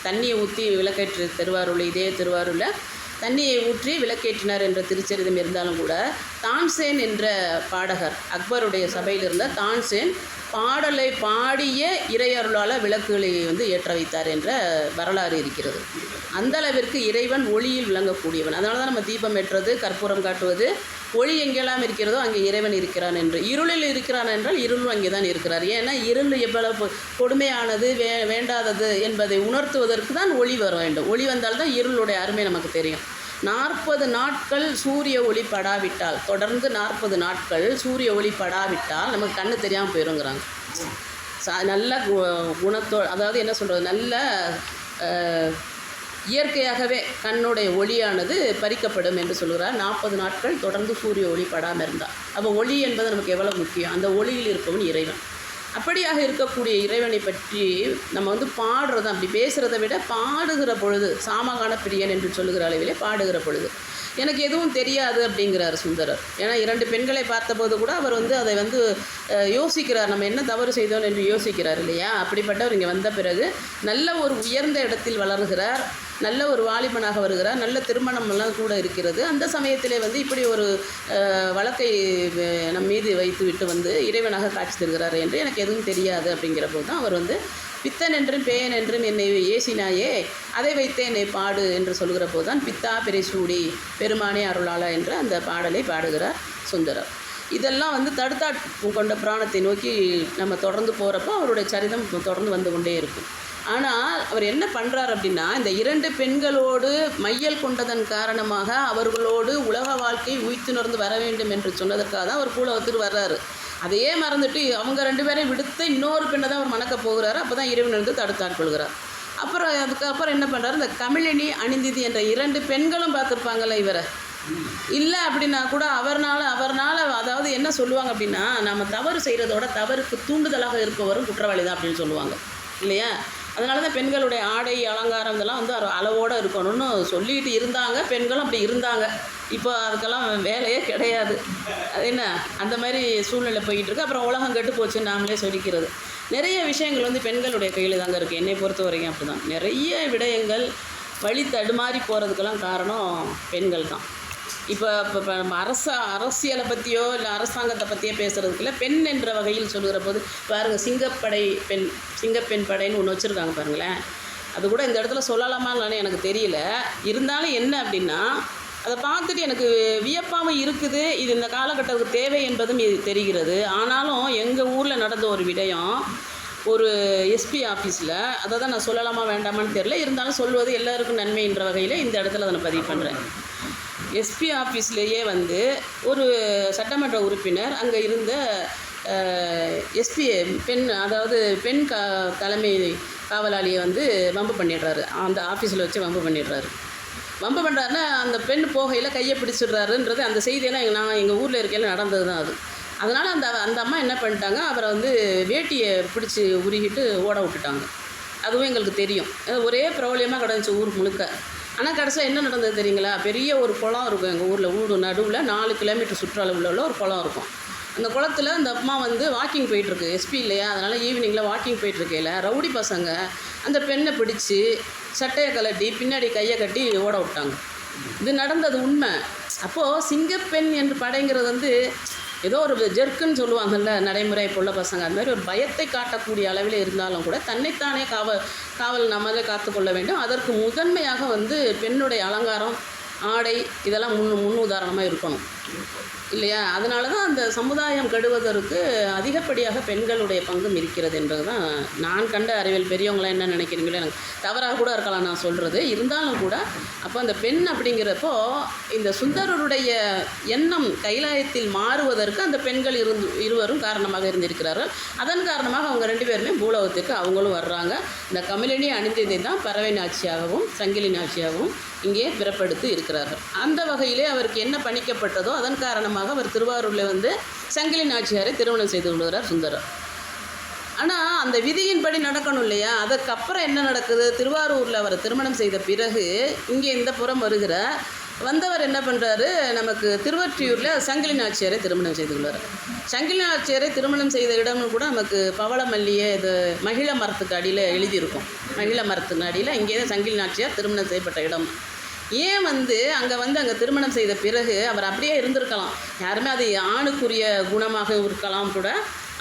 தண்ணியை ஊற்றி விளக்கேற்று திருவாரூரில், இதே திருவாரூரில் தண்ணியை ஊற்றி விளக்கேற்றினார் என்ற திருச்சரிதம் இருந்தாலும் கூட தான்சேன் என்ற பாடகர், அக்பருடைய சபையில் இருந்த தான்சேன் பாடலை பாடிய இறையருளால் விளக்குகளை வந்து ஏற்ற வைத்தார் என்ற வரலாறு இருக்கிறது. அந்த அளவிற்கு இறைவன் ஒளியில் விளங்கக்கூடியவன். அதனால தான் நம்ம தீபம் ஏற்றுறது, கற்பூரம் காட்டுவது. ஒளி எங்கெல்லாம் இருக்கிறதோ அங்கே இறைவன் இருக்கிறான் என்று. இருளில் இருக்கிறான் என்றால் இருளும் அங்கே தான் இருக்கிறார். ஏன்னா இருள் எவ்வளவு கொடுமையானது, வேண்டாதது என்பதை உணர்த்துவதற்கு தான் ஒளி வர வேண்டும். ஒளி வந்தால்தான் இருளுடைய அருமை நமக்கு தெரியும். 40 நாட்கள் சூரிய ஒளி படாவிட்டால், தொடர்ந்து 40 நாட்கள் சூரிய ஒளி படாவிட்டால் நமக்கு கண்ணு தெரியாமல் போயிருங்கிறாங்க. நல்ல அதாவது என்ன சொல்கிறது, நல்ல இயற்கையாகவே கண்ணுடைய ஒளியானது பறிக்கப்படும் என்று சொல்கிறார். 40 நாட்கள் தொடர்ந்து சூரிய ஒளி படாமல் இருந்தால். அப்போ ஒளி என்பது நமக்கு எவ்வளோ முக்கியம். அந்த ஒளியில் இருப்பவன் இறைவன். அப்படியாக இருக்கக்கூடிய இறைவனை பற்றி நம்ம வந்து பாடுறது, அப்படி பேசுகிறத விட பாடுகிற பொழுது, சாமகான பிரியன் என்று சொல்லுகிற அளவிலே பாடுகிற பொழுது எனக்கு எதுவும் தெரியாது அப்படிங்கிறார் சுந்தரர். ஏன்னா 2 பெண்களை பார்த்தபோது கூட அவர் வந்து அதை வந்து யோசிக்கிறார், நம்ம என்ன தவறு செய்தோம் என்று யோசிக்கிறார் இல்லையா. அப்படிப்பட்டவர் இங்கே வந்த பிறகு நல்ல ஒரு உயர்ந்த இடத்தில் வளர்கிறார், நல்ல ஒரு வாலிபனாக வருகிறார், நல்ல திருமணம் எல்லாம் கூட இருக்கிறது. அந்த சமயத்திலே வந்து இப்படி ஒரு வழக்கை நம் மீது வைத்து விட்டு வந்து இறைவனாக காட்சி தருகிறார் என்று எனக்கு எதுவும் தெரியாது அப்படிங்கிற போது தான் அவர் வந்து பித்தன் என்றும் பேயன் என்றும் என்னை ஏசினாயே, அதை வைத்தே என்னை பாடு என்று சொல்கிற போது தான் பித்தா பெரிசூடி பெருமானே அருளாளா என்ற அந்த பாடலை பாடுகிறார் சுந்தரர். இதெல்லாம் வந்து தடுத்தாட் கொண்ட புராணத்தை நோக்கி நம்ம தொடர்ந்து போகிறப்போ அவருடைய சரிதம் தொடர்ந்து வந்து கொண்டே இருக்கும். ஆனால் அவர் என்ன பண்ணுறார் அப்படின்னா, இந்த 2 பெண்களோடு மையல் கொண்டதன் காரணமாக அவர்களோடு உலக வாழ்க்கை உய்த்துணர்ந்து வர வேண்டும் என்று சொன்னதற்காக தான் அவர் பூலோகத்துக்கு வர்றாரு. அதையே மறந்துட்டு அவங்க 2 பேரையும் விடுத்து இன்னொரு பெண்ணை தான் அவர் மணக்க போகிறாரு. அப்போ தான் இறைவன் வந்து தடுத்தாட்கொள்கிறார். அப்புறம் அதுக்கப்புறம் என்ன பண்ணுறாரு, இந்த கமிழினி அணிந்திதி என்ற 2 பெண்களும் பார்த்துருப்பாங்கள்ல இவரை, இல்லை அப்படின்னா கூட அவர்னால அதாவது என்ன சொல்லுவாங்க அப்படின்னா, நம்ம தவறு செய்கிறதோட தவறுக்கு தூண்டுதலாக இருப்பவரும் குற்றவாளி தான் அப்படின்னு சொல்லுவாங்க இல்லையா? அதனால தான் பெண்களுடைய ஆடை அலங்காரம் இதெல்லாம் வந்து அளவோடு இருக்கணும்னு சொல்லிட்டு இருந்தாங்க. பெண்களும் அப்படி இருந்தாங்க. இப்போ அதுக்கெல்லாம் வேலையே கிடையாது. அது என்ன அந்த மாதிரி சூழ்நிலை போய்கிட்டுருக்கு. அப்புறம் உலகம் கெட்டு போச்சுன்னு நாமளே சொல்லிக்கிறது. நிறைய விஷயங்கள் வந்து பெண்களுடைய கையில் தாங்க இருக்குது. என்னை பொறுத்த வரைக்கும் அப்படி தான். நிறைய விடயங்கள் வழி தடுமாறி போகிறதுக்கெல்லாம் காரணம் பெண்கள் தான். இப்போ நம்ம அரசியலை பற்றியோ இல்லை அரசாங்கத்தை பற்றியோ பேசுகிறதுக்குள்ள பெண் என்ற வகையில் சொல்லுகிற போது பாருங்கள், சிங்கப்பெண் படைன்னு ஒன்று வச்சுருக்காங்க பாருங்களேன். அது கூட இந்த இடத்துல சொல்லலாமான்னு எனக்கு தெரியல. இருந்தாலும் என்ன அப்படின்னா, அதை பார்த்துட்டு எனக்கு வியப்பாகவும் இருக்குது. இது இந்த காலகட்டத்துக்கு தேவை என்பதும் இது தெரிகிறது. ஆனாலும் எங்கள் ஊரில் நடந்த ஒரு விடயம், ஒரு எஸ்பி ஆஃபீஸில், அதை தான் நான் சொல்லலாமா வேண்டாமான்னு தெரியல. இருந்தாலும் சொல்வது எல்லாருக்கும் நன்மைன்ற வகையில் இந்த இடத்துல அதை நான் பதிவு பண்ணுறேன். எஸ்பி ஆஃபீஸ்லேயே வந்து ஒரு சட்டமன்ற உறுப்பினர் அங்கே இருந்த எஸ்பி பெண் தலைமை காவலாளியை வந்து வம்பு பண்ணிடுறாரு. அந்த ஆஃபீஸில் வச்சு வம்பு பண்ணிடுறாரு. வம்பு பண்ணுறாருன்னா அந்த பெண் போகையில் கையை பிடிச்சிடுறாருன்றது அந்த செய்தியெல்லாம் நான் எங்கள் ஊரில் இருக்கையில் நடந்தது தான் அது. அதனால் அந்த அம்மா என்ன பண்ணிட்டாங்க, அவரை வந்து வேட்டியை பிடிச்சி உருகிட்டு ஓட விட்டுட்டாங்க. அதுவும் எங்களுக்கு தெரியும். ஒரே பிரபலியமாக கிடந்துச்சு ஊர் முழுக்க. ஆனால் கடைசியில் என்ன நடந்தது தெரியுங்களா? பெரிய ஒரு குளம் இருக்கும் எங்கள் ஊர் நடுவில் 4 கிலோமீட்டர் சுற்றளவில் உள்ள ஒரு குளம் இருக்கும். அந்த குளத்தில் அந்த அம்மா வந்து வாக்கிங் போயிட்டுருக்கு. எஸ்பி இல்லையா, அதனால் ஈவினிங்கில் வாக்கிங் போயிட்டுருக்கையில் ரவுடி பசங்க அந்த பெண்ணை பிடிச்சி சட்டையை கலட்டி பின்னாடி கையை கட்டி ஓட விட்டாங்க. இது நடந்தது உண்மை. அப்போது சிங்கப்பெண் என்று படைங்கிறது வந்து ஏதோ ஒரு ஜெர்க்குன்னு சொல்லுவாங்கள்ல நடைமுறை பொள்ள பசங்க, அது மாதிரி ஒரு பயத்தை காட்டக்கூடிய அளவில் இருந்தாலும் கூட தன்னைத்தானே காவல் நம்மளே காத்துக்கொள்ள வேண்டும். அதற்கு முதன்மையாக வந்து பெண்ணுடைய அலங்காரம், ஆடை இதெல்லாம் முன் உதாரணமாக இருக்கணும் இல்லையா? அதனால தான் அந்த சமுதாயம் கெடுவதற்கு அதிகப்படியாக பெண்களுடைய பங்கும் இருக்கிறது என்பது தான் நான் கண்ட அறிவியல். பெரியவங்களாம் என்ன நினைக்கிறீங்களோ எனக்கு தவறாக கூட இருக்கலாம் நான் சொல்கிறது. இருந்தாலும் கூட அப்போ அந்த பெண் அப்படிங்கிறப்போ இந்த சுந்தரருடைய எண்ணம் கைலாயத்தில் மாறுவதற்கு அந்த பெண்கள் இருவரும் காரணமாக இருந்திருக்கிறார்கள். அதன் காரணமாக அவங்க 2 பேருமே பூலோகத்திற்கு அவங்களும் வர்றாங்க. இந்த கமலினி அணிந்ததை தான் பறவை நாச்சியாகவும் சங்கிலி நாச்சியாகவும் இங்கே பிறப்படுத்தி இருக்கிறார்கள். அந்த வகையிலே அவருக்கு என்ன பணிக்கப்பட்டதோ அதன் காரணமாக அவர் திருவாரூரில் வந்து சங்கிலி நாச்சியாரை திருமணம் செய்து கொள்கிறார் சுந்தரர். ஆனால் அந்த விதியின்படி நடக்கணும் இல்லையா? அதுக்கப்புறம் என்ன நடக்குது? திருவாரூரில் அவர் திருமணம் செய்த பிறகு இங்கே இந்த புறம் வந்தவர் என்ன பண்ணுறாரு, நமக்கு திருவொற்றியூரில் சங்கிலி நாச்சியாரை திருமணம் செய்து கொள்கிறார். சங்கிலி நாச்சியாரை திருமணம் செய்த இடம்னு கூட நமக்கு பவளமல்லியை இது மகிழ மரத்துக்கு அடியில் எழுதியிருக்கும். மகிழ மரத்துக்கு அடியில் இங்கே தான் சங்கிலி நாச்சியார் திருமணம் செய்யப்பட்ட இடம். ஏன் அங்கே திருமணம் செய்த பிறகு அவர் அப்படியே இருந்திருக்கலாம். யாருமே அது ஆணுக்குரிய குணமாக இருக்கலாம் கூட.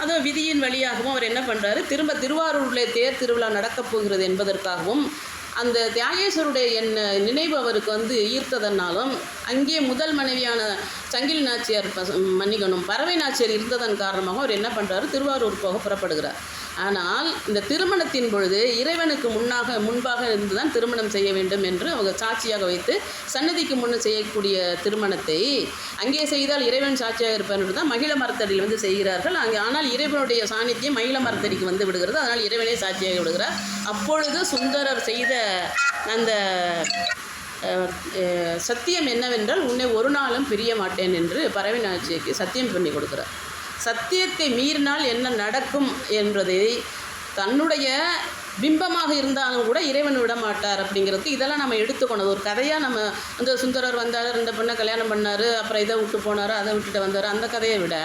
அதுவும் விதியின் வழியாகவும் அவர் என்ன பண்ணுறாரு, திருவாரூரில் தேர் திருவிழா நடக்கப் போகிறது என்பதற்காகவும் அந்த தியாகேஸ்வருடைய நினைவு அவருக்கு வந்து ஈர்த்ததனாலும் அங்கே முதல் மனைவியான சங்கிலி நாச்சியார் பறவை நாச்சியார் இருந்ததன் காரணமாக அவர் என்ன பண்ணுறாரு, திருவாரூர் போக புறப்படுகிறார். ஆனால் இந்த திருமணத்தின் பொழுது இறைவனுக்கு முன்பாக இருந்து தான் திருமணம் செய்ய வேண்டும் என்று அவங்க சாட்சியாக வைத்து சன்னதிக்கு முன்னே செய்யக்கூடிய திருமணத்தை அங்கே செய்தால் இறைவன் சாட்சியாக இருப்பார் என்று தான் மகிழ மரத்தடியில் வந்து செய்கிறார்கள். ஆனால் இறைவனுடைய சாநித்தியம் மகிழ மரத்தடிக்கு வந்து விடுகிறது. அதனால் இறைவனே சாட்சியாக விடுகிறார். அப்பொழுது சுந்தரர் செய்த அந்த சத்தியம் என்னவென்றால், உன்னை ஒரு நாளும் பிரிய மாட்டேன் என்று பறவை நாச்சிக்கு சத்தியம் பண்ணி கொடுக்கிறார். சத்தியத்தை மீறினால் என்ன நடக்கும் என்பதை தன்னுடைய பிம்பமாக இருந்தாலும் கூட இறைவன் விட மாட்டார் அப்படிங்கிறதுக்கு இதெல்லாம் நம்ம எடுத்துக்கணும். ஒரு கதையாக நம்ம வந்து சுந்தரர் வந்தார், 2 பெண்ணை கல்யாணம் பண்ணார், அப்புறம் இதை விட்டு போனார், அதை விட்டுட்டு வந்தார், அந்த கதையை விட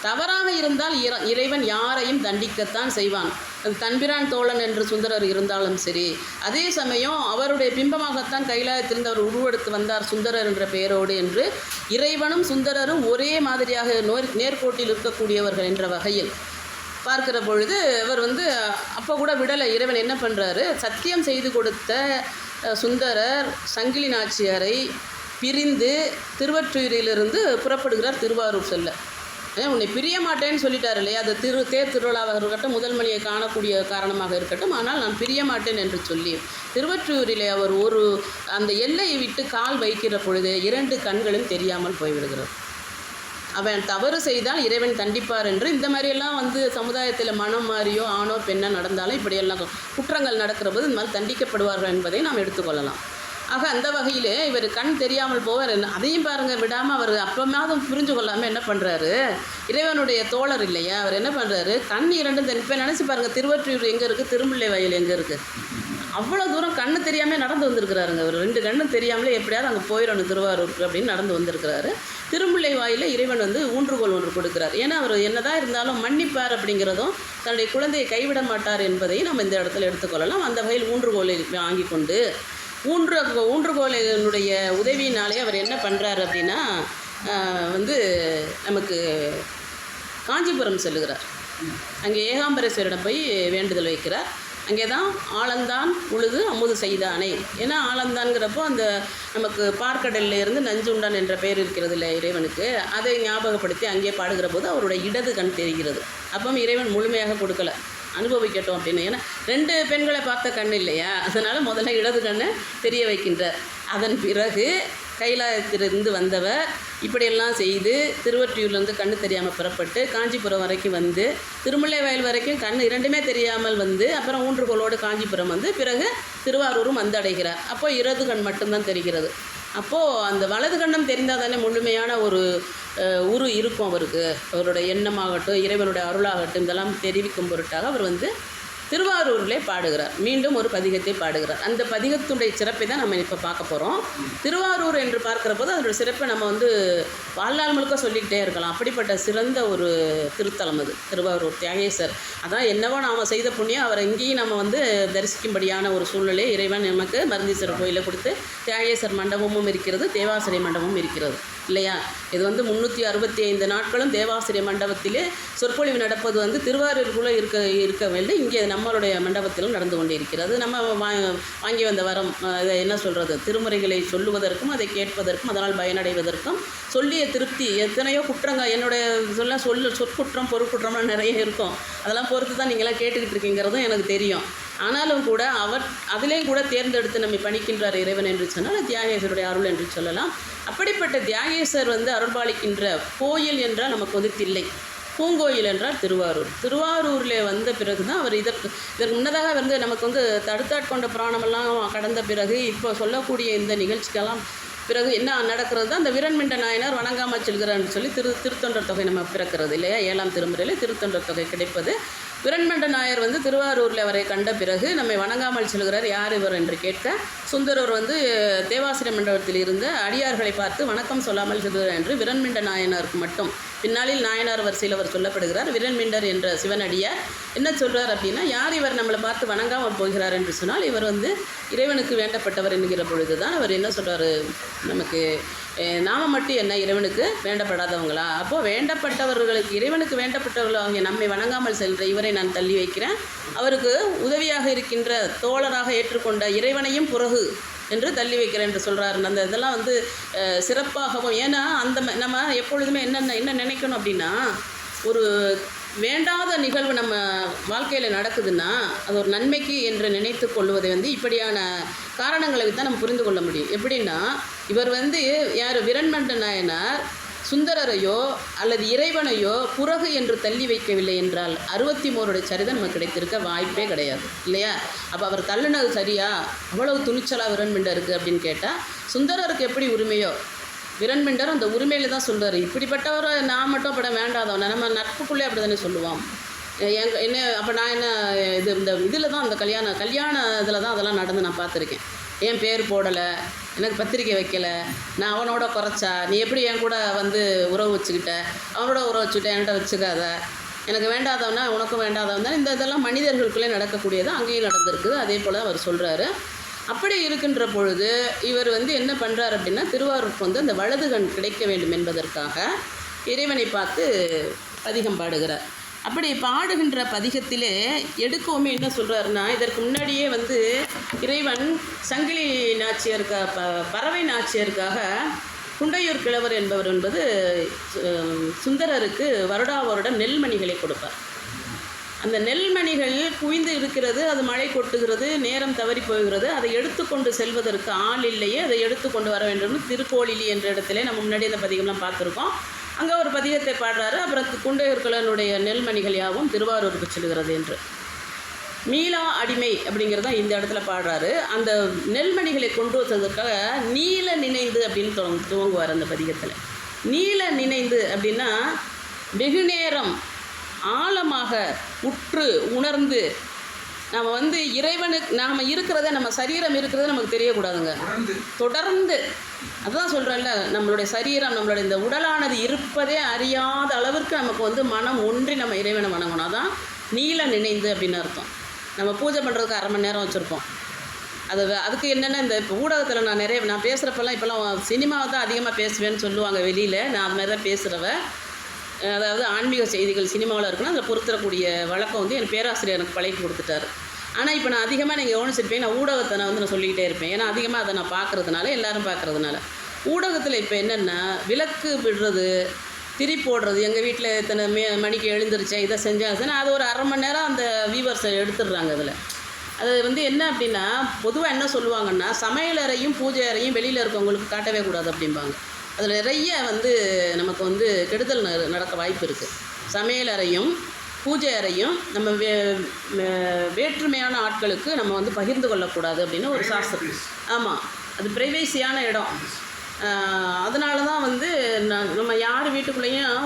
தவறாக இருந்தால் இறைவன் யாரையும் தண்டிக்கத்தான் செய்வான். அது தன்பிரான் தோழன் என்று சுந்தரர் இருந்தாலும் சரி, அதே சமயம் அவருடைய பிம்பமாகத்தான் கைலாயத்திலிருந்து அவர் உருவெடுத்து வந்தார் சுந்தரர் என்ற பெயரோடு என்று இறைவனும் சுந்தரரும் ஒரே மாதிரியாக நேர்கோட்டில் இருக்கக்கூடியவர்கள் என்ற வகையில் பார்க்கிற பொழுது அவர் வந்து அப்போ கூட விடலை. இறைவன் என்ன பண்ணுறாரு, சத்தியம் செய்து கொடுத்த சுந்தரர் சங்கிலி நாச்சியாரை பிரிந்து திருவொற்றியூரிலிருந்து புறப்படுகிறார் திருவாரூர் செல்ல. உன்னை பிரிய மாட்டேன்னு சொல்லிட்டார் இல்லையா? அது தேர் திருவிழாவாக இருக்கட்டும், முதல் மணியை காணக்கூடிய காரணமாக இருக்கட்டும், ஆனால் நான் பிரிய மாட்டேன் என்று சொல்லி திருவொற்றியூரிலே அவர் அந்த எல்லையை விட்டு கால் வைக்கிற பொழுது 2 கண்களும் தெரியாமல் போய்விடுகிறார். அவன் தவறு செய்தால் இறைவன் தண்டிப்பார் என்று இந்த மாதிரியெல்லாம் வந்து சமுதாயத்தில் மனம் மாறியோ ஆணோ பெண்ணோ நடந்தாலும் இப்படியெல்லாம் குற்றங்கள் நடக்கிற போது இந்த மாதிரி தண்டிக்கப்படுவார்கள் என்பதை நாம் எடுத்துக்கொள்ளலாம். ஆக அந்த வகையில் இவர் கண் தெரியாமல் போவார். அதையும் பாருங்கள் விடாமல் அவர் அப்பமாவது புரிஞ்சு கொள்ளாமல் என்ன பண்ணுறாரு, இறைவனுடைய தோழர் இல்லையா, அவர் என்ன பண்ணுறாரு, கண் இரண்டும் இப்போ நினச்சி பாருங்கள், திருவொற்றியூர் எங்கே இருக்குது, திருமுல்லை வாயில் எங்கே இருக்குது, அவ்வளோ தூரம் கண்ணு தெரியாமல் நடந்து வந்திருக்கிறாருங்க. அவர் 2 கண்ணும் தெரியாமலே எப்படியாவது அங்கே போயிடணும் திருவாரூருக்கு அப்படின்னு நடந்து வந்திருக்கிறாரு. திருமுல்லை வாயில் இறைவன் வந்து ஊன்றுகோல் ஒன்று கொடுக்குறார். ஏன்னா அவர் என்னதான் இருந்தாலும் மன்னிப்பார் அப்படிங்கிறதும் தன்னுடைய குழந்தையை கைவிட மாட்டார் என்பதையும் நம்ம இந்த இடத்துல எடுத்துக்கொள்ளலாம். அந்த வகையில் ஊன்றுகோலை வாங்கி கொண்டு ஊன்றுகோலினுடைய உதவியினாலே அவர் என்ன பண்ணுறாரு அப்படின்னா வந்து நமக்கு காஞ்சிபுரம் செல்லுகிறார். அங்கே ஏகாம்பரேஸ்வரிடம் போய் வேண்டுதல் வைக்கிறார். அங்கே தான் ஆலந்தான் உழுது அமுது செய்தானே. ஏன்னா ஆலந்தான்கிறப்போ அந்த நமக்கு பார்க்கடலில் இருந்து நஞ்சுண்டான் என்ற பெயர் இருக்கிறது இல்லை இறைவனுக்கு, அதை ஞாபகப்படுத்தி அங்கே பாடுகிற போது அவருடைய இடது கண் தெரிகிறது. அப்போ இறைவன் முழுமையாக கொடுக்கல, அனுபவிக்கட்டும் அப்படின்னு. ஏன்னா 2 பெண்களை பார்த்த கண் இல்லையா, அதனால் முதல்ல இடது கண்ணை தெரிய வைக்கின்றார். அதன் பிறகு கைலாயத்திலிருந்து வந்தவர் இப்படியெல்லாம் செய்து திருவொற்றியூர்லேருந்து கண்ணு தெரியாமல் புறப்பட்டு காஞ்சிபுரம் வரைக்கும் வந்து திருமுல்லை வயல் வரைக்கும் கண் 2மே தெரியாமல் வந்து அப்புறம் ஊன்றுகோலோடு காஞ்சிபுரம் வந்து பிறகு திருவாரூரும் வந்தடைகிறார். அப்போது இடது கண் மட்டும்தான் தெரிகிறது. அப்போது அந்த வலது கண்ணம் தெரிந்தால் தானே முழுமையான ஒரு உரு இருக்கும் அவருக்கு. அவருடைய எண்ணமாகட்டும் இறைவனுடைய அருளாகட்டும் இதெல்லாம் தெரிவிக்கும் பொருட்டாக அவர் வந்து திருவாரூரிலே பாடுகிறார். மீண்டும் ஒரு பதிகத்தை பாடுகிறார். அந்த பதிகத்துடைய சிறப்பை தான் நம்ம இப்போ பார்க்க போகிறோம். திருவாரூர் என்று பார்க்குற போது அதோடய சிறப்பை நம்ம வந்து வாழ்நாள் முழுக்க சொல்லிக்கிட்டே இருக்கலாம். அப்படிப்பட்ட சிறந்த ஒரு திருத்தலம் அது திருவாரூர் தியாகேசர். அதான் என்னவோ நாம் செய்த புண்ணியம் அவரை இங்கேயும் நம்ம வந்து தரிசிக்கும்படியான ஒரு சூழ்நிலை இறைவன் நமக்கு மருந்தீஸ்வரர் கோயிலை கொடுத்து தியாகேசர் மண்டபமும் இருக்கிறது, தேவாசிரிய மண்டபமும் இருக்கிறது இல்லையா. இது வந்து 365 நாட்களும் தேவாசிரிய மண்டபத்திலே சொற்பொழிவு நடப்பது வந்து திருவாரூருக்குள்ளே இருக்க வேண்டும். இங்கே நம்மளுடைய மண்டபத்திலும் நடந்து கொண்டே இருக்கிறது. நம்ம வாங்கி வந்த வரம் அதை என்ன சொல்கிறது, திருமுறைகளை சொல்லுவதற்கும் அதை கேட்பதற்கும் அதனால் பயனடைவதற்கும் சொல்லிய திருப்தி. எத்தனையோ குற்றங்கள் என்னுடைய சொற்குற்றம் பொருட்குற்றம்லாம் நிறைய இருக்கும். அதெல்லாம் பொறுத்து தான் நீங்களாம் கேட்டுக்கிட்டு இருக்கீங்கிறதும் எனக்கு தெரியும். ஆனாலும் கூட அவர் அதிலேயும் கூட தேர்ந்தெடுத்து நம்மை பணிக்கின்றார் இறைவன் என்று சொன்னால் தியாகேசருடைய அருள் என்று சொல்லலாம். அப்படிப்பட்ட தியாகேசர் வந்து அருள்பாலிக்கின்ற கோயில் என்றால் நமக்கு வந்து தில்லை, பூங்கோயில் என்றால் திருவாரூர். திருவாரூரில் வந்த பிறகு தான் அவர் இதற்கு முன்னதாக வந்து நமக்கு வந்து தடுத்தாட்கொண்ட புராணமெல்லாம் கடந்த பிறகு இப்போ சொல்லக்கூடிய இந்த நிகழ்ச்சிக்கெல்லாம் பிறகு என்ன நடக்கிறது தான் அந்த விரண்மிண்ட நாயனார் வணங்காமல் செல்கிறான்னு சொல்லி திருத்தொண்டர் தொகை நம்ம பிறக்கிறது இல்லையா. 7ஆம் திருமுறையில் திருத்தொண்டர் தொகை கிடைப்பது. விரண்மிண்ட நாயர் வந்து திருவாரூரில் அவரை கண்ட பிறகு நம்மை வணங்காமல் செல்கிறார். யார் இவர் என்று கேட்க சுந்தரர் வந்து தேவாசிரிய மண்டபத்தில் இருந்த அடியார்களை பார்த்து வணக்கம் சொல்லாமல் செல்கிறார் என்று விரண்மிண்ட நாயனாருக்கு மட்டும் பின்னாளில் நாயனார் வரிசையில் அவர் சொல்லப்படுகிறார். விரண்மிண்டர் என்ற சிவனடியார் என்ன சொல்கிறார் அப்படின்னா, யார் இவர் நம்மளை பார்த்து வணங்காமல் போகிறார் என்று சொன்னால் இவர் வந்து இறைவனுக்கு வேண்டப்பட்டவர் என்கிற பொழுது தான் அவர் என்ன சொல்கிறார், நமக்கு நாம மட்டும் என்ன இறைவனுக்கு வேண்டப்படாதவங்களா, அப்போது வேண்டப்பட்டவர்களுக்கு இறைவனுக்கு வேண்டப்பட்டவர்களாகிய நம்மை வணங்காமல் செல்கிற இவரை நான் தள்ளி வைக்கிறேன், அவருக்கு உதவியாக இருக்கின்ற தோழராக ஏற்றுக்கொண்ட இறைவனையும் புறகு என்று தள்ளி வைக்கிறேன் என்று சொல்கிறார். அந்த இதெல்லாம் வந்து சிறப்பாகவும், ஏன்னா அந்த நம்ம எப்பொழுதுமே என்ன நினைக்கணும் அப்படின்னா, ஒரு வேண்டாத நிகழ்வு நம்ம வாழ்க்கையில் நடக்குதுன்னா அது ஒரு நன்மைக்கு என்று நினைத்து கொள்வதை வந்து இப்படியான காரணங்களை தான் நம்ம புரிந்து கொள்ள முடியும். எப்படின்னா இவர் வந்து யார், விரண்மண்ட நாயனார் சுந்தரரையோ அல்லது இறைவனையோ புறகு என்று தள்ளி வைக்கவில்லை என்றால் 63 சரிதம் நமக்கு கிடைத்திருக்க வாய்ப்பே கிடையாது இல்லையா. அப்போ அவர் தள்ளுனது சரியா, அவ்வளவு துணிச்சலாக விரண்மிண்டருக்கு அப்படின்னு கேட்டால் சுந்தரருக்கு எப்படி உரிமையோ விரண்மிண்டர் அந்த உரிமையில் தான் சொல்கிறார். இப்படிப்பட்டவரை நான் மட்டும் படம் வேண்டாதவன நம்ம நட்புக்குள்ளே அப்படி தானே சொல்லுவோம். என்ன அப்போ நான் என்ன இந்த இதில் தான் அந்த கல்யாண இதில் தான் அதெல்லாம் நடந்து நான் பார்த்துருக்கேன். என் பேர் போடலை, எனக்கு பத்திரிக்கை வைக்கலை, நான் அவனோட குறைச்சா, நீ எப்படி என் கூட வந்து உறவு வச்சுக்கிட்ட, அவனோட உறவு வச்சுக்கிட்ட, என்கிட்ட வச்சுக்காத, எனக்கு வேண்டாதவனா உனக்கும் வேண்டாதவன் தான். இந்த இதெல்லாம் மனிதர்களுக்குள்ளே நடக்கக்கூடியது அங்கேயும் நடந்திருக்குது. அதே போல் அவர் சொல்கிறாரு. அப்படி இருக்கின்ற பொழுது இவர் வந்து என்ன பண்ணுறார் அப்படின்னா, திருவாரூருக்கு வந்து அந்த வலது கண் கிடைக்க வேண்டும் என்பதற்காக இறைவனை பார்த்து பதிகம் பாடுகிறார். அப்படி பாடுகின்ற பதிகத்திலே எடுக்கவுமே என்ன சொல்கிறாருன்னா, இதற்கு முன்னாடியே வந்து இறைவன் சங்கிலி பறவை நாச்சியருக்காக குண்டையூர் கிழவர் என்பவர் என்பது சுந்தரருக்கு வருடம் நெல்மணிகளை கொடுப்பார். அந்த நெல்மணிகள் குவிந்து இருக்கிறது, அது மழை கொட்டுகிறது, நேரம் தவறி போகிறது, அதை எடுத்துக்கொண்டு செல்வதற்கு ஆள் இல்லையே, அதை எடுத்துக்கொண்டு வர வேண்டும். திருக்கோளிலி என்ற இடத்துல நம்ம முன்னாடி அந்த பதிகம்லாம் பார்த்துருக்கோம். அங்கே ஒரு பதிகத்தை பாடுறாரு. அப்புறம் குண்டையூர் கிழவனுடைய நெல்மணிகள் யாவும் திருவாரூருக்கு செல்கிறது என்று. மீளா அடிமை அப்படிங்கிறத இந்த இடத்துல பாடுறாரு. அந்த நெல்மணிகளை கொண்டு வந்ததுக்காக நீல நினைந்து அப்படின்னு துவங்குவார் அந்த பதிகத்தில். நீல நினைந்து அப்படின்னா வெகு நேரம் ஆழமாக உற்று உணர்ந்து நம்ம வந்து இறைவனுக்கு நாம் இருக்கிறத, நம்ம சரீரம் இருக்கிறத நமக்கு தெரியக்கூடாதுங்க. தொடர்ந்து அதுதான் சொல்கிறேன்ல, நம்மளுடைய சரீரம், நம்மளுடைய இந்த உடலானது இருப்பதே அறியாத அளவிற்கு நமக்கு வந்து மனம் ஒன்றி நம்ம இறைவனை வணங்கணும். அதான் நீல நினைந்து அப்படின்னு அர்த்தம். நம்ம பூஜை பண்ணுறதுக்கு 1/2 மணி நேரம் வச்சுருப்போம். அதுக்கு என்னென்னா, இந்த இப்போ ஊடகத்தில் நான் பேசுகிறப்பெல்லாம் இப்போல்லாம் சினிமாவை தான் அதிகமாக பேசுவேன்னு சொல்லுவாங்க வெளியில். நான் அது மாதிரி தான் பேசுகிறவ. அதாவது ஆன்மீக செய்திகள் சினிமாவில் இருக்குன்னா அதில் பொறுத்தரக்கூடிய வழக்கம் வந்து என் பேராசிரியர் எனக்கு பழகி கொடுத்துட்டாரு. ஆனால் இப்போ நான் அதிகமாக நீங்கள் கவனிச்சிருப்பேன், நான் ஊடகத்தை நான் சொல்லிக்கிட்டே இருப்பேன். ஏன்னா அதிகமாக அதை நான் பார்க்குறதுனால, எல்லோரும் பார்க்குறதுனால. ஊடகத்தில் இப்போ என்னென்னா, விளக்கு விடுறது, திரி போடுறது, எங்கள் வீட்டில் இத்தனை மணிக்கு எழுந்திருச்சேன், இதை செஞ்சேன், அது ஒரு 1/2 மணி நேரம் அந்த வியூவர்ஸை எடுத்துடுறாங்க. அதில் அது வந்து என்ன அப்படின்னா, பொதுவாக என்ன சொல்லுவாங்கன்னா, சமையலறையும் பூஜை அறையும் வெளியில் இருக்கவங்களுக்கு காட்டவே கூடாது அப்படிம்பாங்க. அதில் நிறைய வந்து நமக்கு வந்து கெடுதல் நடக்க வாய்ப்பு இருக்குது. சமையலறையும் பூஜை அறையும் நம்ம வேற்றுமையான ஆட்களுக்கு நம்ம வந்து பகிர்ந்து கொள்ளக்கூடாது அப்படின்னு ஒரு சாஸ்திரம். ஆமாம், அது ப்ரைவேசியான இடம். அதனால தான் வந்து நம்ம யார் வீட்டுக்குள்ளேயும்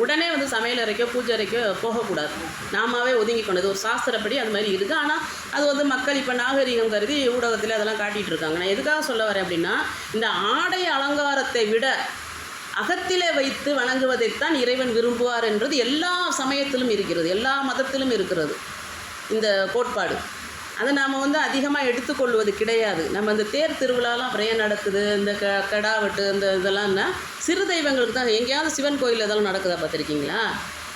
உடனே வந்து சமையல் அறைக்கோ பூஜை அறைக்கோ போகக்கூடாது. நாமாவே ஒதுங்கிக்கணும். இது ஒரு சாஸ்திரப்படி அது மாதிரி இருக்குது. ஆனால் அது வந்து மக்கள் இப்போ நாகரிகம் கருதி ஊடகத்தில் அதெல்லாம் காட்டிகிட்டு இருக்காங்க. நான் எதுக்காக சொல்ல வரேன் அப்படின்னா, இந்த ஆடை அலங்காரத்தை விட அகத்திலே வைத்து வணங்குவதைத்தான் இறைவன் விரும்புவார் என்றது எல்லா சமயத்திலும் இருக்கிறது, எல்லா மதத்திலும் இருக்கிறது இந்த கோட்பாடு. அதை நாம் வந்து அதிகமாக எடுத்துக்கொள்வது கிடையாது. நம்ம இந்த தேர் திருவிழாலாம் நிறைய நடக்குது. இந்த கடா வெட்டு இந்த இதெல்லாம்னா சிறு தெய்வங்களுக்கு தான். எங்கேயாவது சிவன் கோயில் இதெல்லாம் நடக்குதா பார்த்துருக்கீங்களா?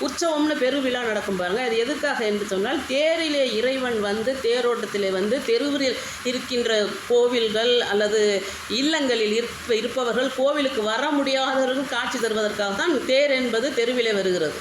உற்சவம்னு பெருவிழா நடக்கும் பாருங்கள். அது எதுக்காக என்று சொன்னால், தேரிலே இறைவன் வந்து தேரோட்டத்திலே வந்து தெருவில் இருக்கின்ற கோவில்கள் அல்லது இல்லங்களில் இருப்பவர்கள் கோவிலுக்கு வர முடியாதவர்கள் காட்சி தருவதற்காக தான் தேர் என்பது தெருவிலே வருகிறது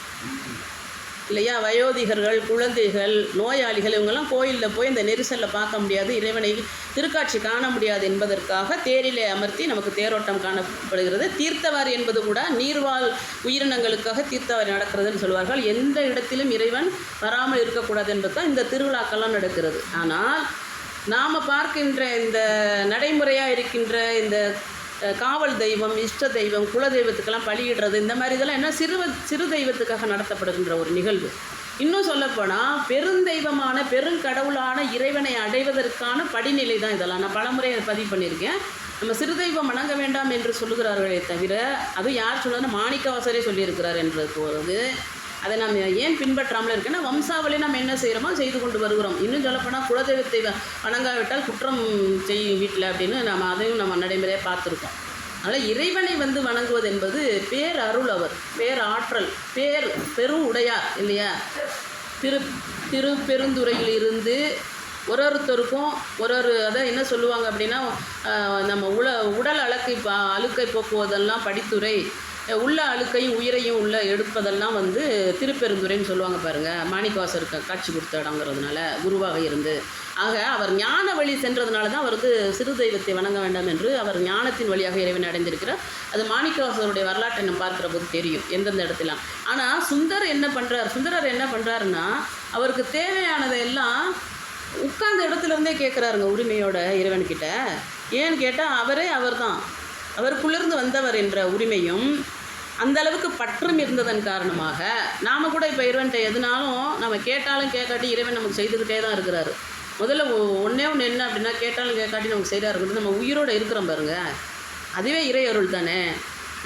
இல்லையா? வயோதிகர்கள், குழந்தைகள், நோயாளிகள் இவங்கெல்லாம் கோயிலில் போய் இந்த நெரிசலில் பார்க்க முடியாது, இறைவனை திருக்காட்சி காண முடியாது என்பதற்காக தேரிலே அமர்த்தி நமக்கு தேரோட்டம் காணப்படுகிறது. தீர்த்தவாரி என்பது கூட நீர்வாழ் உயிரினங்களுக்காக தீர்த்தவாரி நடக்கிறதுன்னு சொல்வார்கள். எந்த இடத்திலும் இறைவன் வராமல் இருக்கக்கூடாது என்பது தான் இந்த திருவிழாக்கெல்லாம் நடக்கிறது. ஆனால் நாம் பார்க்கின்ற இந்த நடைமுறையாக இருக்கின்ற இந்த காவல் தெய்வம், இஷ்ட தெய்வம், குல தெய்வத்துக்கெல்லாம் பலியிடுறது, இந்த மாதிரி இதெல்லாம் என்ன சிறு தெய்வத்துக்காக நடத்தப்படுகின்ற ஒரு நிகழ்வு. இன்னும் சொல்லப்போனால் பெருந்தெய்வமான பெருங்கடவுளான இறைவனை அடைவதற்கான படிநிலை தான் இதெல்லாம். நான் பலமுறை பதிவு பண்ணியிருக்கேன். நம்ம சிறு தெய்வம் வணங்க வேண்டாம் என்று சொல்லுகிறார்களே தவிர, அது யார் சொன்னதுன்னா மாணிக்கவாசரே சொல்லியிருக்கிறார் என்றது போகிறது. அதை நாம் ஏன் பின்பற்றாமல் இருக்குன்னா, வம்சாவளி நம்ம என்ன செய்கிறோமோ செய்து கொண்டு வருகிறோம். இன்னும் சொல்லப்போனால் குலதெய்வத்தை வணங்காவிட்டால் குற்றம் செய்யும் வீட்டில் அப்படின்னு அதையும் நம்ம நடைமுறையாக பார்த்துருக்கோம். அதனால் இறைவனை வந்து வணங்குவது என்பது பேர் அருள், அவர் பேர் ஆற்றல், பெரும் உடையார் இல்லையா? திருப்பெருந்துறையில் இருந்து ஒருத்தருக்கும் அதை என்ன சொல்லுவாங்க அப்படின்னா, நம்ம உடல் அழுக்கை போக்குவதெல்லாம் படித்துறை, உள்ள அழுக்கையும் உயிரையும் உள்ள எடுப்பதெல்லாம் வந்து திருப்பெருந்துறைன்னு சொல்லுவாங்க பாருங்கள். மாணிக்கவாசருக்கு காட்சி கொடுத்த இடங்கிறதுனால குருவாக இருந்து, ஆக அவர் ஞான வழி சென்றதுனால தான் அவருக்கு சிறு தெய்வத்தை வணங்க வேண்டாம் என்று அவர் ஞானத்தின் வழியாக இறைவனை அடைந்திருக்கிறார். அது மாணிக்கவாசருடைய வரலாற்றை நம்ம பார்க்குற போது தெரியும் எந்தெந்த இடத்துலாம். ஆனால் சுந்தரர் என்ன பண்ணுறாருன்னா, அவருக்கு தேவையானதை எல்லாம் உட்கார்ந்த இடத்துலேருந்தே கேட்குறாருங்க உரிமையோட இறைவன்கிட்ட. ஏன்னு கேட்டால் அவர் தான் அவருக்குள்ளிருந்து வந்தவர் என்ற உரிமையும் அந்த அளவுக்கு பற்றும் இருந்ததன் காரணமாக நாம் கூட இப்போ இறைவன்கிட்ட எதுனாலும் நம்ம கேட்டாலும் கேட்காட்டி இறைவன் நமக்கு செய்துக்கிட்டே தான் இருக்கிறாரு. முதல்ல ஒன்றே என்ன அப்படின்னா, கேட்டாலும் கேட்காட்டி நமக்கு செய்தா இருக்கிறது நம்ம உயிரோடு இருக்கிறோம் பாருங்கள், அதுவே இறை அருள் தானே.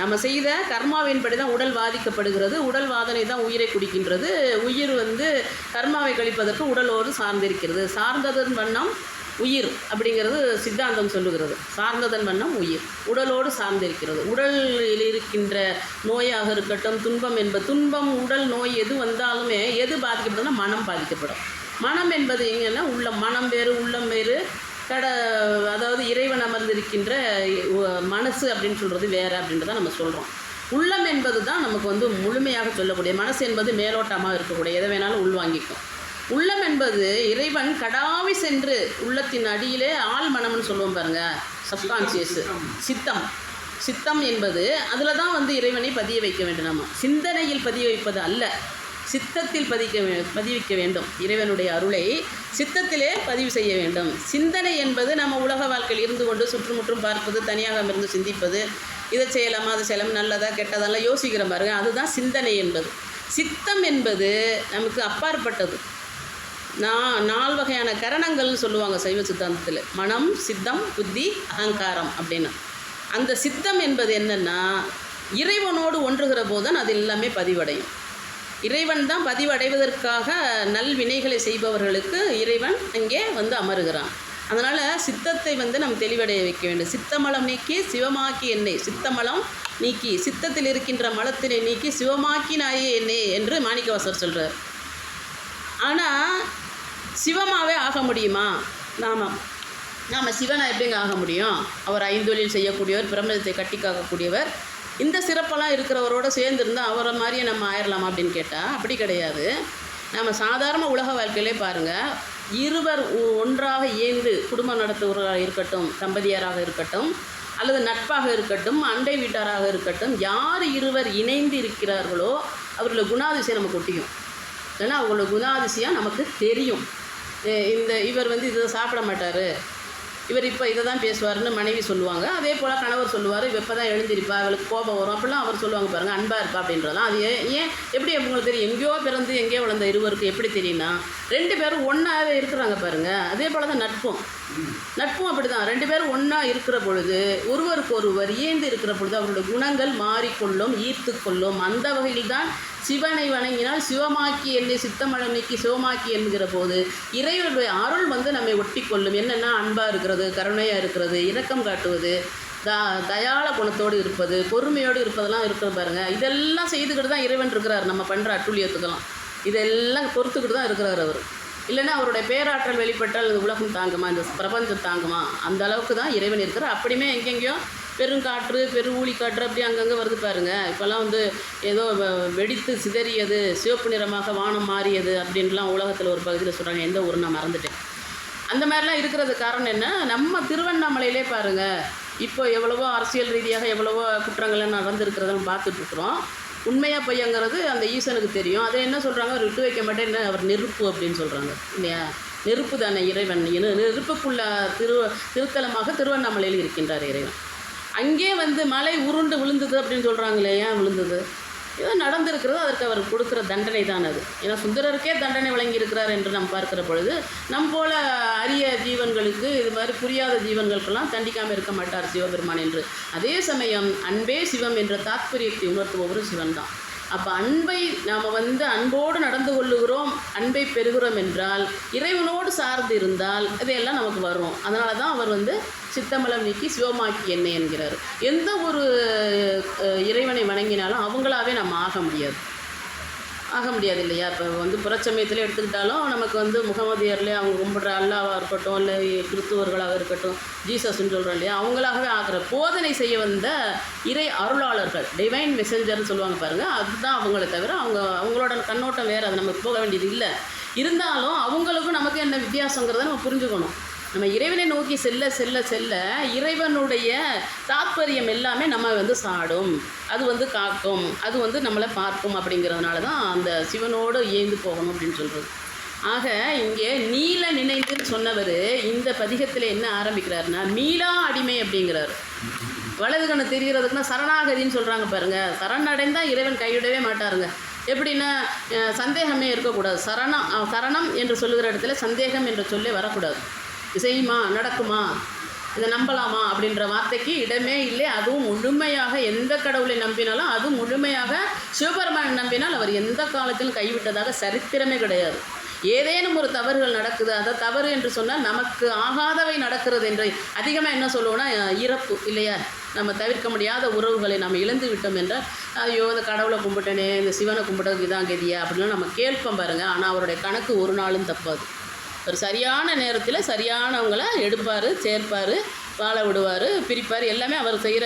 நம்ம செய்த கர்மாவின்படி தான் உடல் பாதிக்கப்படுகிறது. உடல் வாதனை தான் உயிரை குடிக்கின்றது. உயிர் வந்து கர்மாவை கழிப்பதற்கு உடலோடு சார்ந்திருக்கிறது. சார்ந்ததன் வண்ணம் உயிர் அப்படிங்கிறது சித்தாந்தம் சொல்லுகிறது. சார்ந்ததன் வண்ணம் உயிர் உடலோடு சார்ந்திருக்கிறது. உடலில் இருக்கின்ற நோயாக இருக்கட்டும், துன்பம், உடல் நோய் எது வந்தாலுமே எது பாதிக்கப்படுதுன்னா மனம் பாதிக்கப்படும். மனம் என்பது எங்கன்னா மனம் வேறு உள்ளம் வேறு. அதாவது இறைவன் அமர்ந்திருக்கின்ற மனசு அப்படின்னு சொல்கிறது வேறு அப்படின்றத நம்ம சொல்கிறோம். உள்ளம் என்பது தான் நமக்கு வந்து முழுமையாக சொல்லக்கூடிய. மனசு என்பது மேலோட்டமாக இருக்கக்கூடிய, எதை வேணாலும் உள்வாங்கிக்கும். உள்ளம் என்பது இறைவன் கடாவி சென்று உள்ளத்தின் அடியிலே ஆள் மனம்னு சொல்லுவோம் பாருங்கள், சப்கான்சியஸ் சித்தம் என்பது அதில் தான் வந்து இறைவனை பதிய வைக்க வேண்டும். நம்ம சிந்தனையில் பதிய வைப்பது அல்ல. சித்தத்தில் பதிவிக்க வேண்டும். இறைவனுடைய அருளை சித்தத்திலே பதிவு செய்ய வேண்டும். சிந்தனை என்பது நம்ம உலக வாழ்க்கையில் இருந்து கொண்டு சுற்றுமுற்றும் பார்ப்பது, தனியாக இருந்து சிந்திப்பது, இதை செய்யலாமா அது செய்யலாமா நல்லதா கெட்டதெல்லாம் யோசிக்கிற பாருங்க, அதுதான் சிந்தனை என்பது. சித்தம் என்பது நமக்கு அப்பாற்பட்டது. 4 வகையான கரணங்கள்னு சொல்லுவாங்க சைவ சித்தாந்தத்தில். மனம், சித்தம், புத்தி, அகங்காரம் அப்படின்னு. அந்த சித்தம் என்பது என்னென்னா இறைவனோடு ஒன்றுகிற போது தான் அது எல்லாமே பதிவடையும். இறைவன் தான் பதிவடைவதற்காக நல்வினைகளை செய்பவர்களுக்கு இறைவன் இங்கே வந்து அமருகிறான். அதனால் சித்தத்தை வந்து நம்ம தெளிவடைய வைக்க வேண்டும். சித்தமலம் நீக்கி சிவமாக்கி என்னை, சித்தமலம் நீக்கி சித்தத்தில் இருக்கின்ற மலத்தினை நீக்கி சிவமாக்கினாயே என்னை என்று மாணிக்கவாசகர் சொல்கிறார். ஆனால் சிவமாகவே ஆக முடியுமா? நாம் சிவனை எப்படிங்க ஆக முடியும்? அவர் 5 தொழில் செய்யக்கூடியவர், பிரபஞ்சத்தை கட்டி காக்கக்கூடியவர். இந்த சிறப்பெல்லாம் இருக்கிறவரோடு சேர்ந்துருந்தால் அவரை மாதிரியே நம்ம ஆயிடலாமா அப்படின்னு கேட்டால் அப்படி கிடையாது. நம்ம சாதாரண உலக வாழ்க்கையிலே பாருங்கள், இருவர் ஒன்றாக இயந்து குடும்பம் நடத்துவராக இருக்கட்டும், தம்பதியராக இருக்கட்டும், அல்லது நட்பாக இருக்கட்டும், அண்டை வீட்டாராக இருக்கட்டும், யார் இருவர் இணைந்து இருக்கிறார்களோ அவர்களோட குணாதிசயம் நமக்கு ஒட்டியும். ஏன்னா அவங்களோட குணாதிசயம் நமக்கு தெரியும். இவர் வந்து இதை சாப்பிட மாட்டார், இவர் இப்போ இதை தான் பேசுவார்னு மனைவி சொல்லுவாங்க. அதே போல் கணவர் சொல்லுவார், இவ இப்போ தான் எழுந்திருப்பா, அவளுக்கு கோபம் வரும், அப்படிலாம் அவர் சொல்லுவாங்க பாருங்கள், அன்பாக இருப்பா அப்படின்றலாம். அது ஏன் எப்படி உங்களுக்கு தெரியும்? எங்கேயோ பிறந்து எங்கேயோ வளர்ந்த இருவருக்கு எப்படி தெரியும்னா 2 பேரும் ஒன்றாவே இருக்கிறாங்க பாருங்கள். அதே போல் தான் நட்பும் அப்படி தான். 2 பேரும் ஒன்றா இருக்கிற பொழுது ஒருவருக்கு ஒருவர் இயந்து இருக்கிற பொழுது அவருடைய குணங்கள் மாறிக்கொள்ளும், ஈர்த்து கொள்ளும். அந்த வகையில் தான் சிவனை வணங்கினால் சிவமாக்கி என்னை, சித்தமலம் நீக்கி சிவமாக்கி என்கிற போது இறைவனுடைய அருள் வந்து நம்மை ஒட்டி கொள்ளும். என்னென்னா அன்பாக இருக்கிறது, கருணையாக இருக்கிறது, இரக்கம் காட்டுவது, தயாள குணத்தோடு இருப்பது, பொறுமையோடு இருப்பதெல்லாம் இருக்கிற பாருங்கள். இதெல்லாம் செய்துக்கிட்டு தான் இறைவன் இருக்கிறார். நம்ம பண்ணுற அட்டுழியத்துக்கெல்லாம் இதெல்லாம் பொறுத்துக்கிட்டு தான் இருக்கிறார் அவர். இல்லைன்னா அவருடைய பேராற்றல் வெளிப்பட்டால் இந்த உலகம் தாங்குமா, இந்த பிரபஞ்சம் தாங்குமா? அந்த அளவுக்கு தான் இறைவன் இருக்கிறார். அப்படியுமே எங்கெங்கேயோ பெருங்காற்று, ஊழி காற்று அப்படி அங்கங்கே வருது பாருங்கள். இப்போல்லாம் வந்து ஏதோ வெடித்து சிதறியது, சிவப்பு நிறமாக வானம் மாறியது அப்படின்லாம் உலகத்தில் ஒரு பகுதியில் சொல்கிறாங்க. எந்த ஊர் நான் மறந்துட்டேன். அந்த மாதிரிலாம் இருக்கிறது காரணம் என்ன? நம்ம திருவண்ணாமலையிலே பாருங்கள், இப்போ எவ்வளவோ அரசியல் ரீதியாக எவ்வளவோ குற்றங்கள்லாம் நடந்துருக்கிறதெல்லாம் பார்த்துட்ருக்குறோம். உண்மையாக பொய்யங்கிறது அந்த ஈசனுக்கு தெரியும். அதை என்ன சொல்கிறாங்க, அவர் விட்டு வைக்க மாட்டேன்னு, அவர் நெருப்பு அப்படின்னு சொல்கிறாங்க இல்லையா? நெருப்பு தானே இறைவன். நெருப்புக்குள்ள திருத்தலமாக திருவண்ணாமலையில் இருக்கின்றார் இறைவன். அங்கே வந்து மலை உருண்டு விழுந்தது அப்படின்னு சொல்கிறாங்களே, ஏன் விழுந்தது? ஏதோ நடந்திருக்கிறது, அதற்கு அவர் கொடுக்குற தண்டனை தான் அது. ஏன்னா சுந்தரருக்கே தண்டனை வழங்கியிருக்கிறார் என்று நாம் பார்க்குற பொழுது நம் போல அரிய ஜீவன்களுக்கு, இது மாதிரி புரியாத ஜீவன்களுக்கெல்லாம் தண்டிக்காமல் இருக்க மாட்டார் சிவபெருமான் என்று. அதே சமயம் அன்பே சிவம் என்ற தாத்பரியத்தை உணர்த்துபவரும் சிவன் தான். அப்போ அன்பை நாம் வந்து அன்போடு நடந்து கொள்ளுகிறோம், அன்பை பெறுகிறோம் என்றால் இறைவனோடு சார்ந்து இருந்தால் இதையெல்லாம் நமக்கு வரும். அதனால தான் அவர் வந்து சித்தமலம் நீக்கி சிவமாக்கி என்னை என்கிறார். எந்த ஒரு இறைவனை வணங்கினாலும் அவங்களாவே நம்ம ஆக முடியாது இல்லையா? இப்போ வந்து புறச்சமயத்தில் எடுத்துக்கிட்டாலும் நமக்கு வந்து முகமதியர்லேயே அவங்க கும்பிட்ற அல்லாவாக இருக்கட்டும், இல்லை கிறிஸ்துவர்களாக இருக்கட்டும், ஜீசஸ்ன்னு சொல்கிறோம் இல்லையா, அவங்களாகவே ஆகிற போதனை செய்ய வந்த இறை அருளாளர்கள், டிவைன் மெசஞ்சர்னு சொல்லுவாங்க பாருங்கள், அதுதான் அவங்கள தவிர அவங்களோட கண்ணோட்டம் வேறு, அது நமக்கு போக வேண்டியது இல்லை. இருந்தாலும் அவங்களுக்கும் நமக்கு என்ன வித்தியாசங்கிறத நம்ம புரிஞ்சுக்கணும். நம்ம இறைவனை நோக்கி செல்ல செல்ல செல்ல இறைவனுடைய தாத்பரியம் எல்லாமே நம்ம வந்து சாடும், அது வந்து காக்கும், அது வந்து நம்மளை பார்க்கும். அப்படிங்கிறதுனால தான் அந்த சிவனோடு இயந்து போகணும் அப்படின்னு சொல்கிறது. ஆக இங்கே நீல நினைந்துன்னு சொன்னவர் இந்த பதிகத்தில் என்ன ஆரம்பிக்கிறாருன்னா, மீளா அடிமை அப்படிங்கிறார். வலது கண்ணு தெரிகிறதுக்குன்னா சரணாகதின்னு சொல்கிறாங்க பாருங்கள். சரணடைந்தால் இறைவன் கைவிடவே மாட்டாருங்க. எப்படின்னா சந்தேகமே இருக்கக்கூடாது. சரணம் என்று சொல்லுகிற இடத்துல சந்தேகம் என்ற சொல்லே வரக்கூடாது. செய்யுமா, நடக்குமா, இதை நம்பலாமா அப்படின்ற வார்த்தைக்கு இடமே இல்லை. அதுவும் முழுமையாக எந்த கடவுளை நம்பினாலும், அதுவும் முழுமையாக சிவபெருமானை நம்பினால் அவர் எந்த காலத்திலும் கைவிட்டதாக சரித்திரமே கிடையாது. ஏதேனும் ஒரு தவறுகள் நடக்குது, அதை தவறு என்று சொன்னால் நமக்கு ஆகாதவை நடக்கிறது என்று அதிகமாக என்ன சொல்லுவோன்னா இறப்பு இல்லையா? நம்ம தவிர்க்க முடியாத உறவுகளை நம்ம இழந்து விட்டோம் என்றால், ஐயோ இந்த கடவுளை கும்பிட்டனே, இந்த சிவனை கும்பிட்டதுக்கு இதான் கதியா அப்படின்லாம் நம்ம கேட்போம் பாருங்கள். ஆனால் அவருடைய கணக்கு ஒரு நாளும் தப்பாது. ஒரு சரியான நேரத்தில் சரியானவங்களை எடுப்பார், சேர்ப்பார், வாழ விடுவார், பிரிப்பார். எல்லாமே அவர் செய்கிற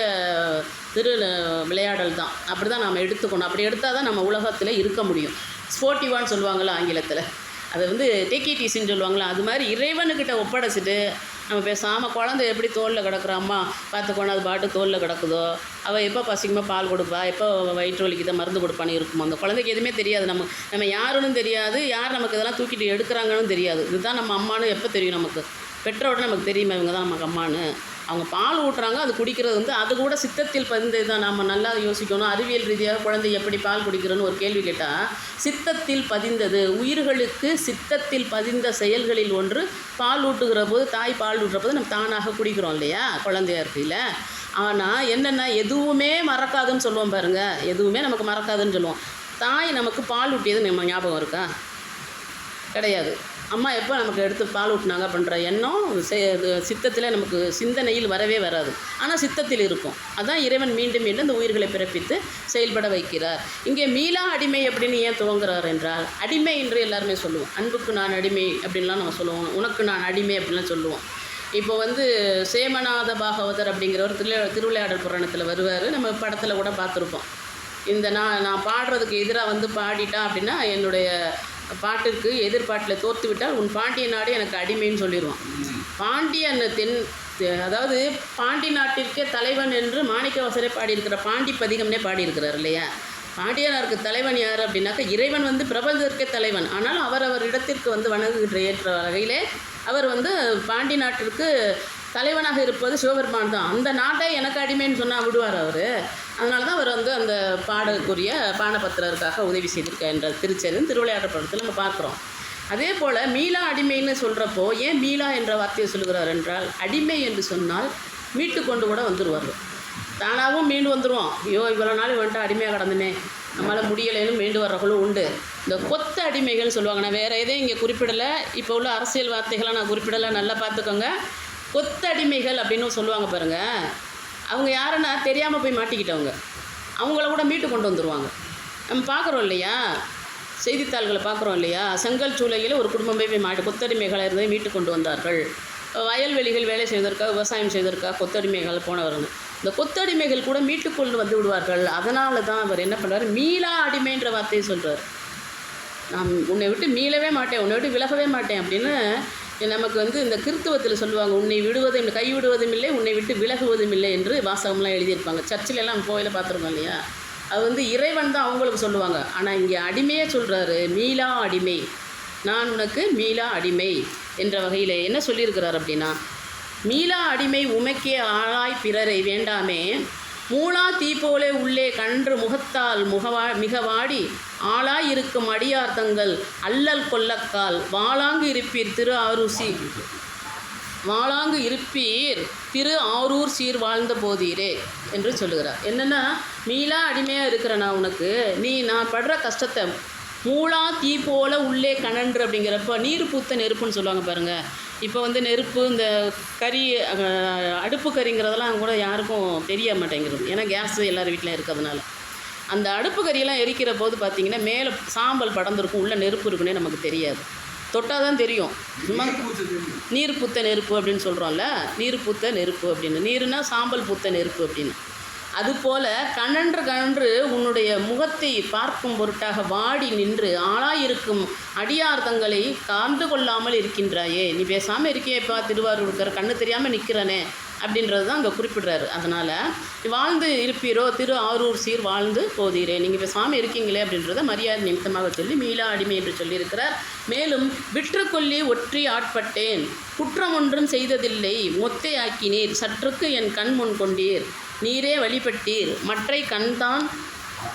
விளையாடல் தான். அப்படி தான் நம்ம எடுத்துக்கணும். அப்படி எடுத்தால் தான் நம்ம உலகத்தில் இருக்க முடியும். ஸ்போர்ட்டிவான்னு சொல்லுவாங்களா ஆங்கிலத்தில், அது வந்து டேக் இட் ஈஸின்னு சொல்லுவாங்களா, அது மாதிரி இறைவனுக்கிட்ட ஒப்படைச்சிட்டு நம்ம பேசாமல் குழந்தை எப்படி தோளில் கிடக்குற அம்மா பார்த்துக்கோணும், அது பாட்டு தோளில் கிடக்குதோ, அவள் எப்போ பசிக்குமா பால் கொடுப்பா, எப்போ வயிற்று வலிக்குதா மருந்து கொடுப்பான்னு இருக்குமோ. அந்த குழந்தைக்கு எதுவுமே தெரியாது. நம்ம யாருன்னு தெரியாது, யார் நமக்கு இதெல்லாம் தூக்கிட்டு எடுக்கிறாங்கன்னு தெரியாது. இதுதான் நம்ம அம்மானு எப்போ தெரியும் நமக்கு? பெற்றோட நமக்கு தெரியுமா இவங்க தான் நமக்கு அம்மானு? அவங்க பால் ஊட்டுறாங்க, அது குடிக்கிறது வந்து அது கூட சித்தத்தில் பதிந்தது தான். நம்ம நல்லா யோசிக்கணும். அறிவியல் ரீதியாக குழந்தை எப்படி பால் குடிக்கிறன்னு ஒரு கேள்வி கேட்டால், சித்தத்தில் பதிந்தது. உயிர்களுக்கு சித்தத்தில் பதிந்த செயல்களில் ஒன்று பால் ஊட்டுகிற போது, தாய் பால் ஊட்டுற போது நம்ம தானாக குடிக்கிறோம் இல்லையா குழந்தையா இருக்கையில். ஆனால் என்னென்னா எதுவுமே மறக்காதுன்னு சொல்லுவோம் பாருங்கள், எதுவுமே நமக்கு மறக்காதுன்னு சொல்லுவோம். தாய் நமக்கு பால் ஊட்டியது நம்ம ஞாபகம் இருக்கா? கிடையாது. அம்மா எப்போ நமக்கு எடுத்து பால் ஊட்டினாங்க அப்படின்ற எண்ணம் சித்தத்தில் நமக்கு சிந்தனையில் வரவே வராது. ஆனால் சித்தத்தில் இருக்கும். அதான் இறைவன் மீண்டும் மீண்டும் இந்த உயிர்களை பிறப்பித்து செயல்பட வைக்கிறார். இங்கே மீளா அடிமை அப்படின்னு ஏன் துவங்குறார் என்றால், அடிமை என்று எல்லாருமே சொல்லுவோம். அன்புக்கு நான் அடிமை அப்படின்லாம் நம்ம சொல்லுவோம். உனக்கு நான் அடிமை அப்படின்லாம் சொல்லுவோம். இப்போ வந்து சேமநாத பாகவதர் அப்படிங்கிறவர் திருவிளையாடல் புராணத்தில் வருவார். நம்ம படத்தில் கூட பார்த்துருப்போம். இந்த நான் பாடுறதுக்கு எதிராக வந்து பாடிட்டான் அப்படின்னா, என்னுடைய பாட்டிற்கு எதிர்பாட்டில் தோற்று விட்டால் உன் பாண்டிய நாடு எனக்கு அடிமைன்னு சொல்லிடுவான். பாண்டியன் அதாவது பாண்டி நாட்டிற்கே தலைவன் என்று மாணிக்கவாசரே பாடியிருக்கிற பாண்டி பதிகம்னே பாடியிருக்கிறார் இல்லையா? பாண்டியனாருக்கு தலைவன் யார் அப்படின்னாக்கா, இறைவன் வந்து பிரபஞ்சத்திற்கே தலைவன். ஆனால் அவர் இடத்திற்கு வந்து வணங்குகின்ற ஏற்ற வகையிலே அவர் வந்து பாண்டி நாட்டிற்கு தலைவனாக இருப்பது சிவபெருமான் தான். அந்த நாட்டை எனக்கு அடிமைன்னு சொன்னால் விடுவார் அவர். அதனால தான் அவர் வந்து அந்த பாடலுக்குரிய பானபத்திரருக்காக உதவி செய்திருக்கார் என்ற திருச்செந்தூர் திருவிளையாடல் படத்தில் நம்ம பார்க்குறோம். அதே போல் மீளா அடிமைன்னு சொல்கிறப்போ ஏன் மீளா என்ற வார்த்தையை சொல்கிறார் என்றால், அடிமை என்று சொன்னால் மீட்டு கொண்டு கூட வந்துடுவார்கள். தானாகவும் மீண்டு வந்துடுவோம். ஐயோ இவ்வளோ நாள் வந்துட்டு அடிமையாக கடந்துமே, நம்மளால் முடியலைன்னு மீண்டு வர்றவங்களும் உண்டு. இந்த கொத்த அடிமைகள்னு சொல்லுவாங்க. நான் வேறு எதையும் இங்கே குறிப்பிடலை. இப்போ உள்ள அரசியல் வார்த்தைகளை நான் குறிப்பிடலை, நல்லா பார்த்துக்கோங்க. கொத்தடிமைகள் அப்படின்னு சொல்லுவாங்க பாருங்கள். அவங்க யாருன்னா தெரியாமல் போய் மாட்டிக்கிட்டவங்க. அவங்கள கூட மீட்டு கொண்டு வந்துடுவாங்க. நம்ம பார்க்குறோம் இல்லையா, செய்தித்தாள்களை பார்க்குறோம் இல்லையா, செங்கல் சூளையில் ஒரு குடும்பம் போய் கொத்தடிமைகளாக இருந்ததை மீட்டு கொண்டு வந்தார்கள். வயல்வெளிகள் வேலை செய்வதற்காக, விவசாயம் செய்வதற்காக கொத்தடிமைகள் போனவர்கள். இந்த கொத்தடிமைகள் கூட மீட்டுக்கொண்டு வந்து விடுவார்கள். அதனால தான் அவர் என்ன பண்ணுறார், மீளா அடிமைன்ற வார்த்தையை சொல்கிறார். நான் உன்னை விட்டு மீளவே மாட்டேன், உன்னை விட்டு விலகவே மாட்டேன் அப்படின்னு நமக்கு வந்து இந்த கிறித்துவத்தில் சொல்லுவாங்க. உன்னை விடுவதும் கைவிடுவதும் இல்லை, உன்னை விட்டு விலகுவதும் இல்லை என்று வாசகம்லாம் எழுதியிருப்பாங்க. சர்ச்சிலெல்லாம் கோயிலை பார்த்துருக்கோம் இல்லையா. அது வந்து இறைவன் தான் அவங்களுக்கு சொல்லுவாங்க. ஆனால் இங்கே அடிமையே சொல்கிறாரு, மீளா அடிமை, நான் உனக்கு மீளா அடிமை என்ற வகையில் என்ன சொல்லியிருக்கிறார் அப்படின்னா, மீளா அடிமை உமைக்கே ஆளாய் பிறரை வேண்டாமே, மூளா தீப்போலே உள்ளே கன்று முகத்தால் மிக வாடி ஆளாய் இருக்கும் அடியார் தங்கள் அல்லல் கொல்லக்கால் வாளாங்கு இருப்பீர் திரு ஆரூர் சீர் வாழ்ந்த போதீரே என்று சொல்லுகிறார். என்னென்னா, மீளா அடிமையாக இருக்கிற நான் உனக்கு, நான் படுற கஷ்டத்தை மூளா தீ போல உள்ளே கணன்று அப்படிங்கிறப்ப நீர் பூத்த நெருப்புன்னு சொல்லுவாங்க பாருங்கள். இப்போ வந்து நெருப்பு இந்த கறி அடுப்பு கறிங்கிறதெல்லாம் கூட யாருக்கும் தெரிய மாட்டேங்கிறது. ஏன்னா கேஸ் எல்லார் வீட்டிலையும் இருக்கிறதுனால அந்த அடுப்பு கறியெல்லாம் எரிக்கிற போது பார்த்திங்கன்னா மேலே சாம்பல் படர்ந்துருக்கும், உள்ளே நெருப்பு இருக்குன்னே நமக்கு தெரியாது. தொட்டால் தான் தெரியும். சும்மா நீர் பூத்த நெருப்பு அப்படின்னு சொல்கிறோம்ல, நீர் பூத்த நெருப்பு அப்படின்னு, நீருன்னா சாம்பல் பூத்த நெருப்பு அப்படின்னு. அதுபோல் கணன்று உன்னுடைய முகத்தை பார்க்கும் பொருட்டாக வாடி நின்று ஆளாயிருக்கும் அடியார் தங்களை காந்து கொள்ளாமல் இருக்கின்றாயே, நீ பேசாமல் இருக்கியேப்பா திருவாரூர் கண்ணு தெரியாமல் நிற்கிறனே அப்படின்றது தான் அங்கே குறிப்பிடுறாரு. அதனால் வாழ்ந்து இருப்பீரோ திரு ஆரூர் சீர் வாழ்ந்து போதீரே, நீங்கள் பேசாமல் இருக்கீங்களே அப்படின்றத மரியாதை நிமித்தமாக சொல்லி மீளா அடிமை என்று சொல்லியிருக்கிறார். மேலும் விற்றுக்கொல்லி ஒற்றி ஆட்பட்டேன், குற்றம் ஒன்றும் செய்ததில்லை மொத்தை ஆக்கினீர், சற்றுக்கு என் கண் முன் கொண்டீர், நீரே வழிபட்டீர், மற்றை கண்தான்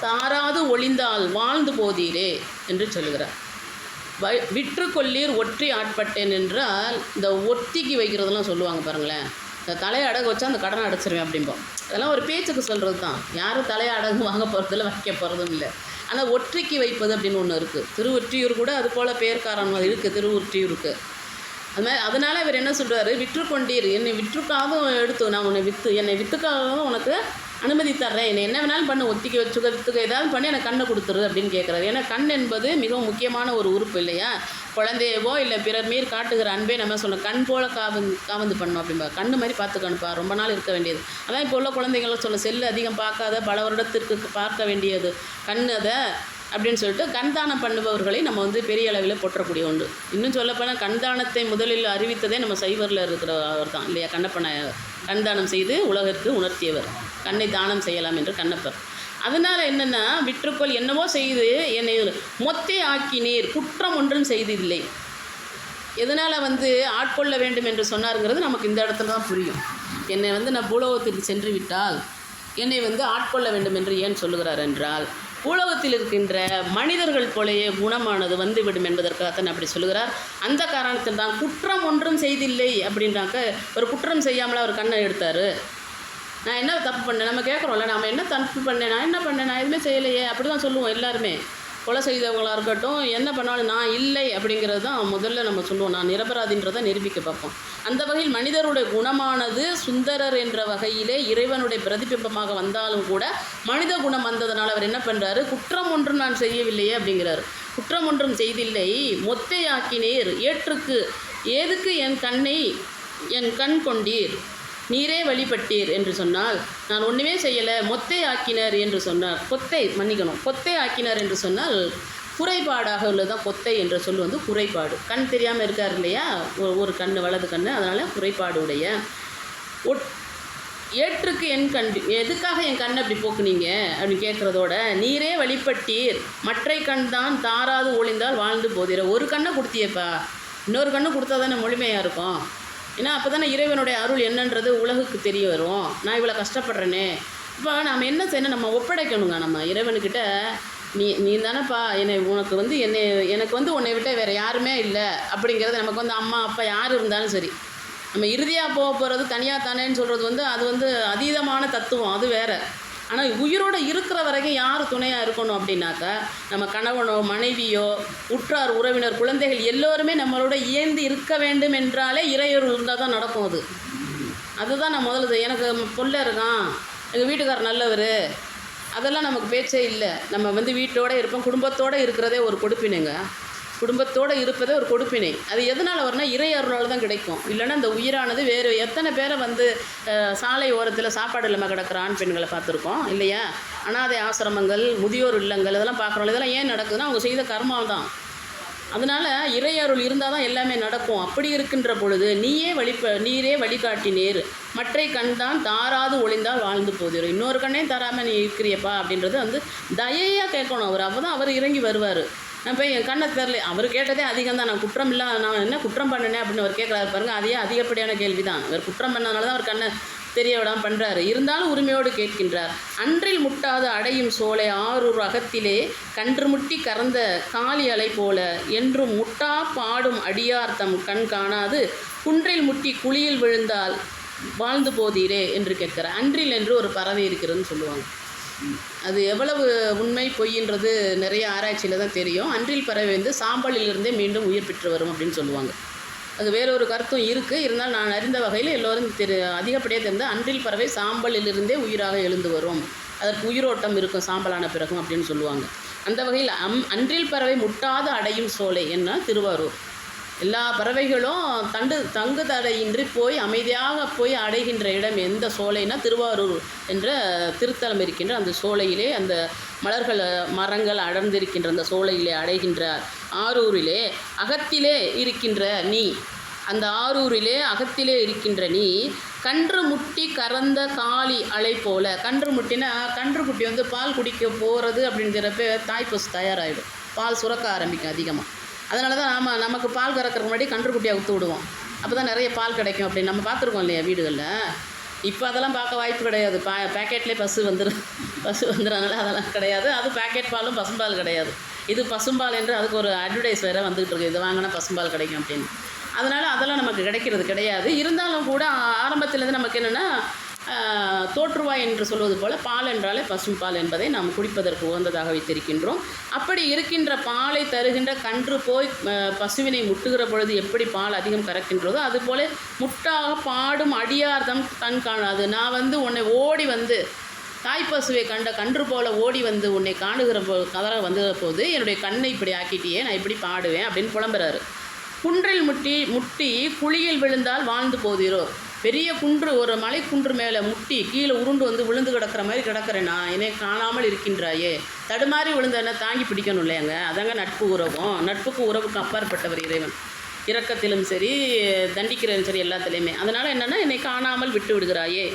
தாராது ஒளிந்தால் வாழ்ந்து போதீரே என்று சொல்லுகிறார். விற்றுக்கொள்ளீர் ஒற்றி ஆட்பட்டேன் என்றால் இந்த ஒத்திக்கு வைக்கிறதெல்லாம் சொல்லுவாங்க பாருங்களேன். இந்த தலையை அடகு வச்சா அந்த கடனை அடைச்சிருவேன் அப்படிம்போம். அதெல்லாம் ஒரு பேச்சுக்கு சொல்கிறது தான். யாரும் தலையை அடகு வாங்க போகிறதில்ல, வைக்க போகிறதும் இல்லை. ஆனால் ஒற்றிக்கு வைப்பது அப்படின்னு ஒன்று இருக்குது. திருவொற்றியூர் கூட அது போல் பேர்காரன் இருக்குது, திருவொற்றியூருக்கு. அது மாதிரி அதனால் இவர் என்ன சொல்கிறாரு, விற்றுக்கொண்டீர், என்னை விற்றுக்காகவும் எடுத்து நான் என்னை விற்றுக்காகவும் உனக்கு அனுமதி தர்றேன், என்னை என்ன வேணாலும் பண்ணு, ஒத்திக்க வச்சுக்க வித்துக்க ஏதாவது பண்ணி எனக்கு கண்ணை கொடுத்துரு அப்படின்னு கேட்குறாரு. ஏன்னா கண் என்பது மிகவும் முக்கியமான ஒரு உறுப்பு இல்லையா. குழந்தையவோ இல்லை பிறர் மீர் காட்டுகிற அன்பே நம்ம சொல்லணும். கண் போல் காவந்து பண்ணணும் அப்படின்பா. கண்ணு மாதிரி பார்த்துக்கணுப்பா, ரொம்ப நாள் இருக்க வேண்டியது. அதான் இப்போ உள்ள குழந்தைங்களும் சொல்ல, செல்லு அதிகம் பார்க்காத, பல வருடத்திற்கு பார்க்க வேண்டியது கண், அதை அப்படின்னு சொல்லிட்டு கண்தானம் பண்ணுபவர்களை நம்ம வந்து பெரிய அளவில் போற்றக்கூடிய ஒன்று. இன்னும் சொல்லப்போனால் கண்தானத்தை முதலில் அறிவித்ததே நம்ம சைவரில் இருக்கிறவர் தான் இல்லையா? கண்ணப்பனை கண்தானம் செய்து உலகிற்கு உணர்த்தியவர், கண்ணை தானம் செய்யலாம் என்று கண்ணப்பர். அதனால் என்னென்னா, விற்றுக்கொள் என்னவோ செய்து என்னை மொத்தே ஆக்கினீர், குற்றம் ஒன்றும் செய்தில்லை. எதனால் வந்து ஆட்கொள்ள வேண்டும் என்று சொன்னாருங்கிறது நமக்கு இந்த இடத்துல தான் புரியும். என்னை வந்து நான் பூலோகத்திற்கு சென்று விட்டால் என்னை வந்து ஆட்கொள்ள வேண்டும் என்று ஏன் சொல்லுகிறார் என்றால், பூலோகத்தில் இருக்கின்ற மனிதர்கள் போலேயே குணமானது வந்துவிடும் என்பதற்காகத்தான் அப்படி சொல்லுகிறார். அந்த காரணத்தில் தான் குற்றம் ஒன்றும் செய்தில்லை அப்படின்றாக்க, ஒரு குற்றம் செய்யாமல் அவர் கண்ணை எடுத்தார். நான் என்ன தப்பு பண்ணேன் நம்ம கேட்குறோம்ல, நம்ம என்ன தப்பு பண்ணேன், நான் என்ன பண்ணேன், நான் எதுவுமே செய்யலையே அப்படி தான் சொல்லுவோம் எல்லாருமே. கொலை செய்தவங்களாக இருக்கட்டும், என்ன பண்ணாலும் நான் இல்லை அப்படிங்கிறது தான் முதல்ல நம்ம சொல்லுவோம். நான் நிரபராதின்றதை நிரூபிக்க பார்ப்போம். அந்த வகையில் மனிதருடைய குணமானது சுந்தரர் என்ற வகையிலே இறைவனுடைய பிரதிபிம்பமாக வந்தாலும் கூட மனித குணம் வந்ததுனால அவர் என்ன பண்ணுறாரு, குற்றம் ஒன்றும் நான் செய்யவில்லையே அப்படிங்கிறாரு. குற்றம் ஒன்றும் செய்தில்லை, மொத்தையாக்கினீர் ஏற்றுக்கு ஏதுக்கு என் கண் கொண்டீர், நீரே வழிபட்டீர் என்று சொன்னால், நான் ஒன்றுமே செய்யலை, மொத்தை ஆக்கினர் என்று சொன்னார். கொத்தை ஆக்கினர் என்று சொன்னால் குறைபாடாக உள்ளதான். கொத்தை என்ற சொல் வந்து குறைபாடு. கண் தெரியாமல் இருக்கார் இல்லையா, ஒரு கண் வலது கண், அதனால் குறைபாடு உடைய. ஏற்றுக்கு என் கண், எதுக்காக என் கண் அப்படி போக்குனீங்க அப்படின்னு கேட்குறதோட, நீரே வழிபட்டீர், மற்றை கண் தான் தாராது ஒளிந்தால் வாழ்ந்து போதிர. ஒரு கண்ணை கொடுத்தியப்பா, இன்னொரு கண்ணு கொடுத்தா தானே முழுமையாக இருக்கும். ஏன்னா அப்போ தானே இறைவனுடைய அருள் என்னன்றது உலகுக்கு தெரிய வரும். நான் இவ்வளோ கஷ்டப்படுறேனே, இப்போ நாம் என்ன செய்யணும், நம்ம ஒப்படைக்கணுங்க. நம்ம இறைவனுக்கிட்ட நீ தானேப்பா உனக்கு வந்து எனக்கு வந்து உன்னை விட்ட வேறு யாருமே இல்லை அப்படிங்கிறது. நமக்கு வந்து அம்மா அப்பா யார் இருந்தாலும் சரி, நம்ம இறுதியாக போகிறது தனியாக தானேன்னு சொல்கிறது வந்து அது வந்து அதீதமான தத்துவம், அது வேறு. ஆனால் உயிரோடு இருக்கிற வரைக்கும் யார் துணையாக இருக்கணும் அப்படின்னாக்கா, நம்ம கணவனோ மனைவியோ உற்றார் உறவினர் குழந்தைகள் எல்லோருமே நம்மளோட இயந்து இருக்க வேண்டும் என்றாலே இறையொருள் இருந்தால் தான் நடக்கும். அதுதான் நான் முதல்ல, எனக்கு பொல்ல இருக்கான், எங்கள் வீட்டுக்காரர் நல்லவர், அதெல்லாம் நமக்கு பேச்சே இல்லை. நம்ம வந்து வீட்டோடு இருப்போம், குடும்பத்தோடு இருக்கிறதே ஒரு கொடுப்பினைங்க. குடும்பத்தோடு இருப்பதே ஒரு கொடுப்பினை. அது எதனால் வரும்னா இறை அருளால் தான் கிடைக்கும். இல்லைன்னா இந்த உயிரானது வேறு எத்தனை பேரை வந்து சாலை ஓரத்தில் சாப்பாடு இல்லாமல் கிடக்கிற ஆண் பெண்களை பார்த்துருக்கோம் இல்லையா? அனாதை ஆசிரமங்கள், முதியோர் இல்லங்கள், இதெல்லாம் பார்க்குறோம். இதெல்லாம் ஏன் நடக்குதுன்னா அவங்க செய்த கர்மால் தான். அதனால் இறை அருள் இருந்தால் தான் எல்லாமே நடக்கும். அப்படி இருக்கின்ற பொழுது நீரே வழிகாட்டினீர், மற்றை கண் தான் தாராது ஒளிந்தால் வாழ்ந்து போதிரும். இன்னொரு கண்ணையும் தராமல் நீ இருக்கிறியப்பா அப்படின்றது வந்து தயையாக கேட்கணும் அவர். அப்போ தான் அவர் இறங்கி வருவார். நான் போய் என் கண்ணை தெரில, அவர் கேட்டதே அதிகம் தான். நான் குற்றம் இல்லை, நான் என்ன குற்றம் பண்ணனே அப்படின்னு அவர் கேட்குறாரு பாருங்கள். அதையே அதிகப்படியான கேள்வி தான். அவர் குற்றம் பண்ணதுனால தான் அவர் கண்ணை தெரிய விடாமல் பண்ணுறாரு. இருந்தாலும் உரிமையோடு கேட்கின்றார். அன்றில் முட்டாது அடையும் சோலை ஆரூர் அகத்திலே கன்று முட்டி கறந்த காளி அலை போல என்றும் முட்டா பாடும் அடியார் தம் கண் காணாது குன்றில் முட்டி குழியில் விழுந்தால் வாழ்ந்து போதீரே என்று கேட்கிறார். அன்றில் என்று ஒரு பறவை இருக்கிறதுன்னு சொல்லுவாங்க. அது எவ்வளவு உண்மை பொய்ன்றது நிறைய ஆராய்ச்சியில் தான் தெரியும். அன்றில் பறவை வந்து சாம்பலிலிருந்தே மீண்டும் உயிர் பெற்று வரும் அப்படின்னு சொல்லுவாங்க. அது வேறொரு கருத்தும் இருக்குது. இருந்தாலும் நான் அறிந்த வகையில் எல்லோரும் அதிகப்படியாக தெரிந்த அன்றில் பறவை சாம்பலிலிருந்தே உயிராக எழுந்து வரும், அதற்கு உயிரோட்டம் இருக்கும் சாம்பலான பிறகும் அப்படின்னு சொல்லுவாங்க. அந்த வகையில் அன்றில் பறவை முட்டாது அடையும் சோலை என்ன திருவாரூர். எல்லா பறவைகளும் தங்கு தடையின்றி போய் அமைதியாக போய் அடைகின்ற இடம் எந்த சோலைனா திருவாரூர் என்ற திருத்தலம் இருக்கின்ற அந்த சோலையிலே, அந்த மரங்கள் அடர்ந்திருக்கின்ற அந்த சோலையிலே அடைகின்ற ஆரூரிலே அகத்திலே இருக்கின்ற நீ, அந்த ஆரூரிலே அகத்திலே இருக்கின்ற நீ கன்று முட்டி கறந்த காளி அலை போல. கன்று முட்டினா கன்றுக்குட்டி வந்து பால் குடிக்க போகிறது அப்படிங்கிறப்ப தாய்ப்பசு தயாராகிடும், பால் சுரக்க ஆரம்பிக்கும் அதிகமாக. அதனால தான் நமக்கு பால் கறக்கிறதுக்கு முன்னாடி கன்றுக்குட்டியாக ஊற்று விடுவோம், அப்போ தான் நிறைய பால் கிடைக்கும் அப்படின்னு நம்ம பார்த்துருக்கோம் இல்லையா வீடுகளில். இப்போ அதெல்லாம் பார்க்க வாய்ப்பு கிடையாது. பேக்கெட்லேயே பசு வந்துடுறதுனால அதெல்லாம் கிடையாது. அது பேக்கெட் பாலும் பசும்பால் கிடையாது. இது பசும்பால் என்று அதுக்கு ஒரு அட்வர்டைஸ் வேறு வந்துகிட்டு இருக்குது, இது வாங்கினா பசும்பால் கிடைக்கும் அப்படின்னு. அதனால் அதெல்லாம் நமக்கு கிடைக்கிறது கிடையாது. இருந்தாலும் கூட ஆரம்பத்துலேருந்து நமக்கு என்னென்னா தோற்றுவாய் என்று சொல்வது போல் பால் என்றாலே பசும்பால் என்பதை நாம் குடிப்பதற்கு உகந்ததாக வைத்திருக்கின்றோம். அப்படி இருக்கின்ற பாலை தருகின்ற கன்று போய் பசுவினை முட்டுகிற பொழுது எப்படி பால் அதிகம் கறக்கின்றதோ அதுபோல் முட்டாக பாடும் அடியார்தம் கண் காணாது. நான் வந்து உன்னை ஓடி வந்து தாய்ப்பசுவை கண்ட கன்று போல் ஓடி வந்து உன்னை காணுகிற கதற வந்த போது என்னுடைய கண்ணை இப்படி ஆக்கிட்டியே, நான் இப்படி பாடுவேன் அப்படின்னு புலம்புறாரு. குன்றில் முட்டி குழியில் விழுந்தால் வாழ்ந்து போதிரோ. பெரிய குன்று, ஒரு மலை குன்று மேலே முட்டி கீழே உருண்டு வந்து விழுந்து கிடக்கிற மாதிரி கிடக்கிறேன் நான், என்னை காணாமல் இருக்கின்றாயே. தடுமாறி விழுந்தேன்னா தாங்கி பிடிக்கணும் இல்லையாங்க. அதாங்க நட்பு உறவும். நட்புக்கு உறவுக்கு அப்பாற்பட்டவர் இறைவன். இரக்கத்திலும் சரி, தண்டிக்கிறதும் சரி, எல்லாத்துலேயுமே. அதனால் என்னென்னா, என்னை காணாமல் விட்டு விடுகிறாயே.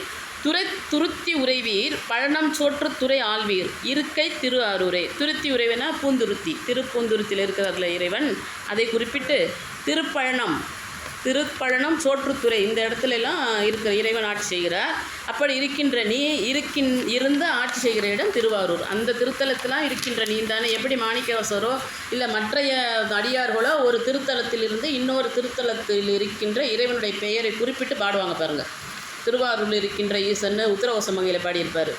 துருத்தி உறைவீர் பழனம் சோற்று துறை ஆழ்வீர் இருக்கை திரு ஆரூரே. துருத்தி உறைவனா பூந்துருத்தி, திருப்பூந்துருத்தியில் இருக்கிறதுல இறைவன். அதை குறிப்பிட்டு திருப்பழனம் சோற்றுத்துறை இந்த இடத்துல எல்லாம் இருக்கிற இறைவன் ஆட்சி செய்கிறார். அப்படி இருக்கின்ற நீ இருந்து ஆட்சி செய்கிற இடம் திருவாரூர். அந்த திருத்தலத்திலாம் இருக்கின்ற நீ தானே. எப்படி மாணிக்கவாசரோ இல்லை மற்றைய அடியார்களோ ஒரு திருத்தலத்திலிருந்து இன்னொரு திருத்தலத்தில் இருக்கின்ற இறைவனுடைய பெயரை குறிப்பிட்டு பாடுவாங்க பாருங்கள். திருவாரூரில் இருக்கின்ற ஈசன்னு உத்தரகோசமங்கையில் பாடியிருப்பார்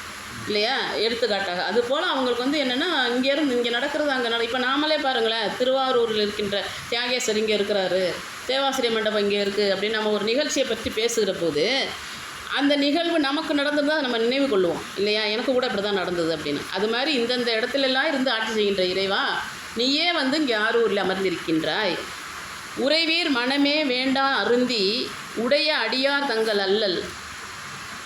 இல்லையா, எடுத்துக்காட்டாக. அதுபோல் அவங்களுக்கு வந்து என்னென்னா, இங்கேருந்து இங்கே நடக்கிறது அங்கே இப்போ நாமளே பாருங்களேன், திருவாரூரில் இருக்கின்ற தியாகேசர் இங்கே இருக்கிறாரு, தேவாசிரிய மண்டபம் இங்கே இருக்குது அப்படின்னு நம்ம ஒரு நிகழ்ச்சியை பற்றி பேசுகிற போது அந்த நிகழ்வு நமக்கு நடந்ததாக நம்ம நினைவு கொள்ளுவோம் இல்லையா. எனக்கு கூட இப்படி தான் நடந்தது அப்படின்னு. அது மாதிரி இந்தந்த இடத்துலலாம் இருந்து ஆட்சி செய்கின்ற இறைவா, நீயே வந்து இங்கே ஆரூரில் அமர்ந்திருக்கின்றாய். உறைவீர் மனமே வேண்டா அருந்தி உடைய அடியார் தங்கள்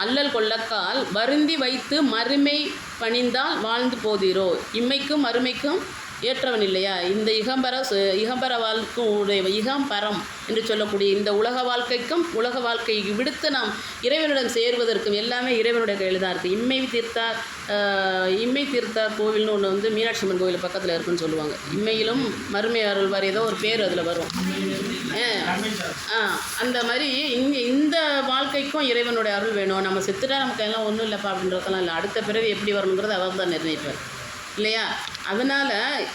அல்லல் கொள்ளக்கால் வருந்தி வைத்து மறுமை பணிந்தால் வாழ்ந்து போதீரோ. இம்மைக்கும் மறுமைக்கும் ஏற்றவன் இல்லையா. இந்த இகம்பர வாழ்க்கும் இகம்பரம் என்று சொல்லக்கூடிய இந்த உலக வாழ்க்கைக்கும் உலக வாழ்க்கையை விடுத்து நாம் இறைவனுடன் சேர்வதற்கும் எல்லாமே இறைவனுடைய கையில் தான் இருக்குது. இம்மை தீர்த்தார் கோவில்னு ஒன்று வந்து மீனாட்சி அம்மன் கோவில் பக்கத்தில் இருக்குன்னு சொல்லுவாங்க. இம்மையிலும் மறுமை அருள்வார், ஏதோ ஒரு பேர் அதில் வரும். அந்த மாதிரி இந்த வாழ்க்கைக்கும் இறைவனுடைய அருள் வேணும். நம்ம செத்துட்டா நமக்கு எல்லாம் ஒன்றும் இல்லைப்பா அப்படின்றதெல்லாம் இல்லை. அடுத்த பிறவி எப்படி வரணுங்கிறது அவர் தான் நிர்ணயிப்பார் இல்லையா. அதனால்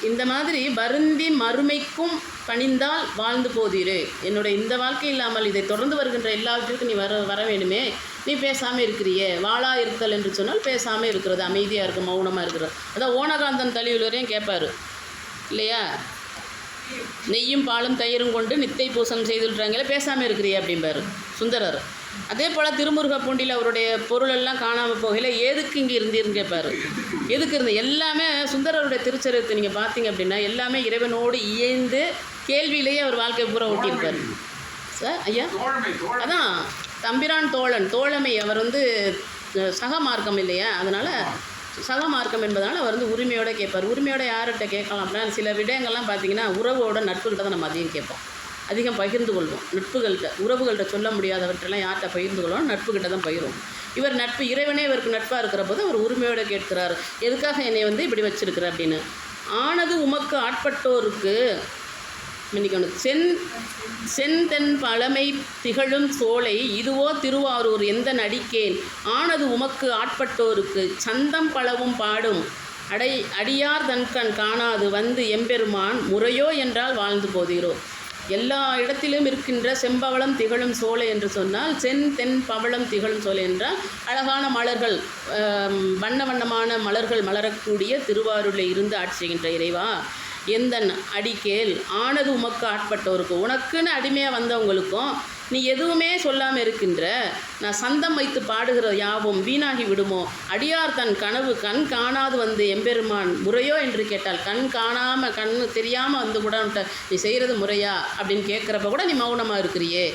இந்த மாதிரி வருந்தி மறுமைக்கும் பணிந்தால் வாழ்ந்து போதீரு. என்னுடைய இந்த வாழ்க்கை இல்லாமல் இதை தொடர்ந்து வருகின்ற எல்லாவற்றிற்கும் நீ வர வேணுமே. நீ பேசாமல் இருக்கிறியே. வாழா இருத்தல் என்று சொன்னால் பேசாமல் இருக்கிறது, அமைதியாக இருக்கும், மௌனமாக இருக்கிறது. அதான் ஓனகாந்தன் தலியுலரையும் கேட்பார் இல்லையா. நெய்யும் பாலும் தயிரும் கொண்டு நித்தை பூசணம் செய்துட்டாங்களே, பேசாமல் இருக்கிறியே அப்படிம்பார் சுந்தரர். அதே போல் திருமுருகப்பூண்டியில் அவருடைய பொருளெல்லாம் காணாமல் போகல, எதுக்கு இங்கே இருந்தீர்னு கேட்பார். எதுக்கு இருந்து எல்லாமே சுந்தரருடைய திருச்சரித்தை நீங்கள் பார்த்தீங்க அப்படின்னா எல்லாமே இறைவனோடு இயைந்து கேள்வியிலேயே அவர் வாழ்க்கை பூரா ஓட்டியிருப்பார் சார். ஐயா அதான் தம்பிரான் தோழமை. அவர் வந்து சக மார்க்கம் இல்லையா, அதனால் சக மார்க்கம் என்பதனால் அவர் வந்து உரிமையோடு கேட்பார். உரிமையோட யார்கிட்ட கேட்கலாம் அப்படின்னா, சில விடயங்கள்லாம் பார்த்தீங்கன்னா உறவோட நட்புகிட்ட தான் நம்ம அதிகம் கேட்போம், அதிகம் பகிர்ந்து கொள்வோம். உறவுகள்கிட்ட சொல்ல முடியாதவற்றெல்லாம் யார்கிட்ட பகிர்ந்து கொள்வோம், நட்புகிட்ட தான் பகிர்வோம். இவர் நட்பு, இறைவனே இவருக்கு நட்பாக இருக்கிற போது அவர் உரிமையோடு கேட்கிறார், எதுக்காக என்னை வந்து இப்படி வச்சிருக்கிற அப்படின்னு. ஆனது உமக்கு ஆட்பட்டோருக்கு மன்னிக்கணும் செந்தென் பழமை திகழும் சோலை இதுவோ திருவாரூர் எந்த நடிக்கேன் ஆனது உமக்கு ஆட்பட்டோருக்கு சந்தம் பலவும் பாடும் அடியார் தன்கண் காணாது வந்து எம்பெருமான் முறையோ என்றால் வாழ்ந்து போதீரோ. எல்லா இடத்திலும் இருக்கின்ற செம்பவளம் திகழும் சோலை என்று சொன்னால் தென் பவளம் திகழும் சோலை என்றால் அழகான மலர்கள், வண்ண வண்ணமான மலர்கள் மலரக்கூடிய திருவாரூரில் இருந்து ஆட்சி செய்கின்ற இறைவா, எந்தன் அடிக்கேல் ஆனது உமக்கு ஆட்பட்டோருக்கு, உனக்குன்னு அடிமையாக வந்தவங்களுக்கும் நீ எதுவுமே சொல்லாமல் இருக்கின்ற, நான் சந்தம் வைத்து பாடுகிற யாவும் வீணாகி விடுமோ. அடியார் தன் கனவு கண் காணாது வந்து எம்பெருமான் முறையோ என்று கேட்டால், கண் காணாமல் கண் தெரியாமல் வந்து கூட நீ செய்கிறது முறையா அப்படின்னு கேட்குறப்ப கூட நீ மௌனமாக இருக்கிறியே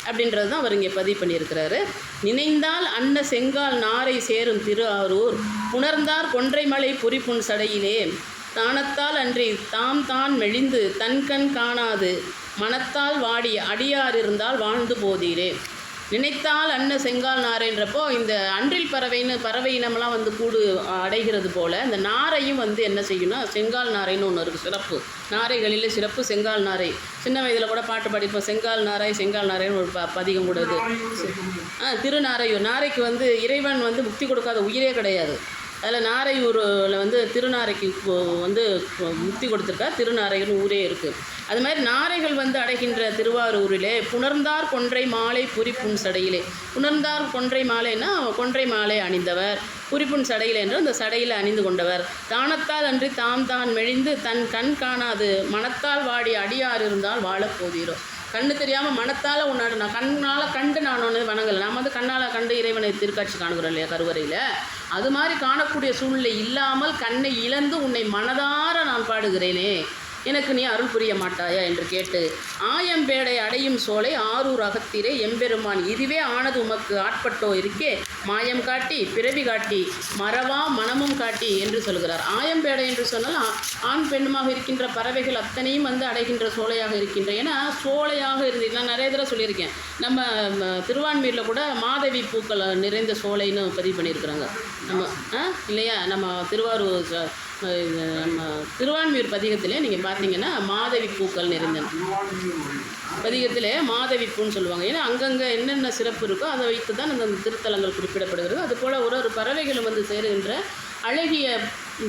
அப்படின்றது தான் அவர் இங்கே பதிவு பண்ணியிருக்கிறாரு. நினைந்தால் அன்ன செங்கால் நாரை சேரும் திரு ஆரூர் புணர்ந்தார் கொன்றைமலை புரிப்புண் சடையிலே தானத்தால் அன்றி தான் மெலிந்து தன்கண் காணாது மனத்தால் வாடி அடியார் இருந்தால் வாழ்ந்து போதீரே. நினைத்தால் அன்ன செங்கால் நாரைன்றப்போ இந்த அன்றில் பறவை இனமெல்லாம் வந்து கூடு அடைகிறது போல் இந்த நாரையும் வந்து என்ன செய்யணும்னா செங்கால் நாரைன்னு ஒன்று இருக்குது. சிறப்பு நாரைகளில் சிறப்பு செங்கால் நாரை. சின்ன வயதில் கூட பாட்டு பாடிப்போம், செங்கால் நாரைன்னு ஒரு பதிகம் கூட இது. திருநாரையூர் நாரைக்கு வந்து இறைவன் வந்து முக்தி கொடுக்காத உயிரே கிடையாது. அதில் நாரையூரில் வந்து திருநாரைக்கு வந்து முக்தி கொடுத்துருக்கா, திருநாரையூர்னு ஊரே இருக்குது. அது மாதிரி நாரைகள் வந்து அடைகின்ற திருவாரூரிலே புணர்ந்தார் கொன்றை மாலை புரிப்புண் சடையிலே. புணர்ந்தார் கொன்றை மாலைன்னா கொன்றை மாலை அணிந்தவர், புரிப்புண் சடையில் என்று அந்த சடையில் அணிந்து கொண்டவர். தானத்தால் அன்றி தான் மெலிந்து தன் கண் காணாது மனத்தால் வாடி அடியார் இருந்தால் வாழப்போதீரோ. கண்ணு தெரியாமல் மனத்தால் உன்னாடு நான் கண்ணால் கண்டு நான் ஒன்று வணங்கலை. நாம் வந்து கண்ணால் கண்டு இறைவனை திருக்காட்சி காணுகிறோம் இல்லையா கருவறையில். அது மாதிரி காணக்கூடிய சூழ்நிலை இல்லாமல் கண்ணை இழந்து உன்னை மனதார நான் பாடுகிறேனே எனக்கு நீ அருள் புரிய மாட்டாயா என்று கேட்டு ஆயம்பேடை அடையும் சோலை ஆரூர் அகத்திலே எம்பெருமான் இதுவே ஆனது உமக்கு ஆட்பட்டோ இருக்கே மாயம் காட்டி பிறவி காட்டி மறவா மனமும் காட்டி என்று சொல்கிறார். ஆயம்பேடை என்று சொன்னால் ஆண் பெண்ணுமாக இருக்கின்ற பறவைகள் அத்தனையும் வந்து அடைகின்ற சோலையாக இருக்கின்ற, ஏன்னா சோலையாக இருந்து நான் நிறைய தடவை சொல்லியிருக்கேன். நம்ம திருவான்மீரில் கூட மாதவி பூக்கள் நிறைந்த சோலைன்னு பதிவு பண்ணியிருக்கிறாங்க நம்ம இல்லையா. நம்ம நம்ம திருவான்மியூர் பதிகத்திலே நீங்கள் பார்த்தீங்கன்னா மாதவி பூக்கள் நிறைந்த பதிகத்தில் மாதவி பூன்னு சொல்லுவாங்க. ஏன்னா அங்கங்கே என்னென்ன சிறப்பு இருக்கோ அதை வைத்து தான் அந்த திருத்தலங்கள் குறிப்பிடப்படுகிறது. அதுபோல் ஒரு பறவைகளும் வந்து சேருகின்ற அழகிய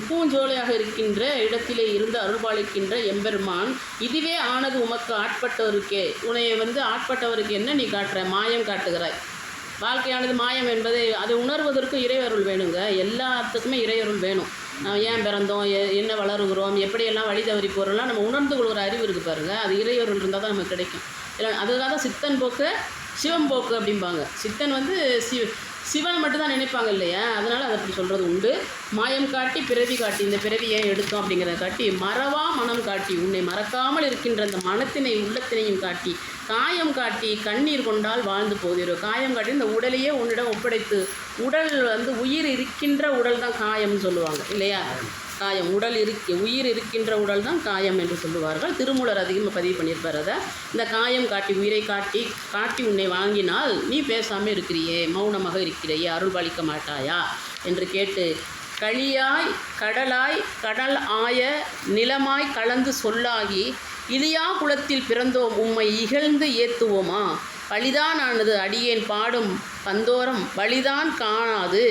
பூஞ்சோலையாக இருக்கின்ற இடத்திலே இருந்து அருள்பாலிக்கின்ற எம்பெருமான் இதுவே ஆனது உமக்கு ஆட்பட்டவருக்கே, உன்னைய வந்து ஆட்பட்டவருக்கு என்ன நீ காட்டுற மாயம் காட்டுகிறாய். வாழ்க்கையானது மாயம் என்பதை அதை உணர்வதற்கு இறையருள் வேணுங்க. எல்லாத்துக்குமே இறையருள் வேணும். ஏன் பிறந்தோம், என்ன வளருகிறோம், எப்படியெல்லாம் வழி தவறி போகிறோம்லாம் நம்ம உணர்ந்து கொள்கிற அறிவு இருக்குது பாருங்கள். அது இறையருள் இருந்தால் தான் நமக்கு கிடைக்கும். இல்லை அதுக்காக தான் சித்தன் போக்கு சிவம் போக்கு அப்படிம்பாங்க. சித்தன் வந்து சிவனை மட்டும்தான் நினைப்பாங்க இல்லையா, அதனால் அதை அப்படி சொல்கிறது உண்டு. மாயம் காட்டி பிறவி காட்டி, இந்த பிறவி ஏன் எடுத்தோம் அப்படிங்கிறத காட்டி மறவா மனம் காட்டி, உன்னை மறக்காமல் இருக்கின்ற அந்த மனத்தினை உள்ளத்தினையும் காட்டி காயம் காட்டி கண்ணீர் கொண்டால் வாழ்ந்து போகிறோம். காயம் காட்டி இந்த உடலையே உன்னிடம் ஒப்படைத்து, உடல் வந்து உயிர் இருக்கின்ற உடல் தான் காயம்னு சொல்லுவாங்க இல்லையா. காயம் உயிர் இருக்கின்ற உடல் தான் காயம் என்று சொல்லுவார்கள். திருமூலர் அதிகமாக பதிவு பண்ணியிருப்பார் அதை. இந்த காயம் காட்டி உயிரை காட்டி உன்னை வாங்கினால் நீ பேசாமல் இருக்கிறியே, மௌனமாக இருக்கிறையே, அருள்பாலிக்க மாட்டாயா என்று கேட்டு களியாய் கடலாய் கடல் ஆய நிலமாய் கலந்து சொல்லாகி இலியா குலத்தில் பிறந்தோம் உம்மை இகழ்ந்து ஏத்துவோமா பழிதானானது அடியேன் பாடும் பந்தோரம் வழிதான் காணாது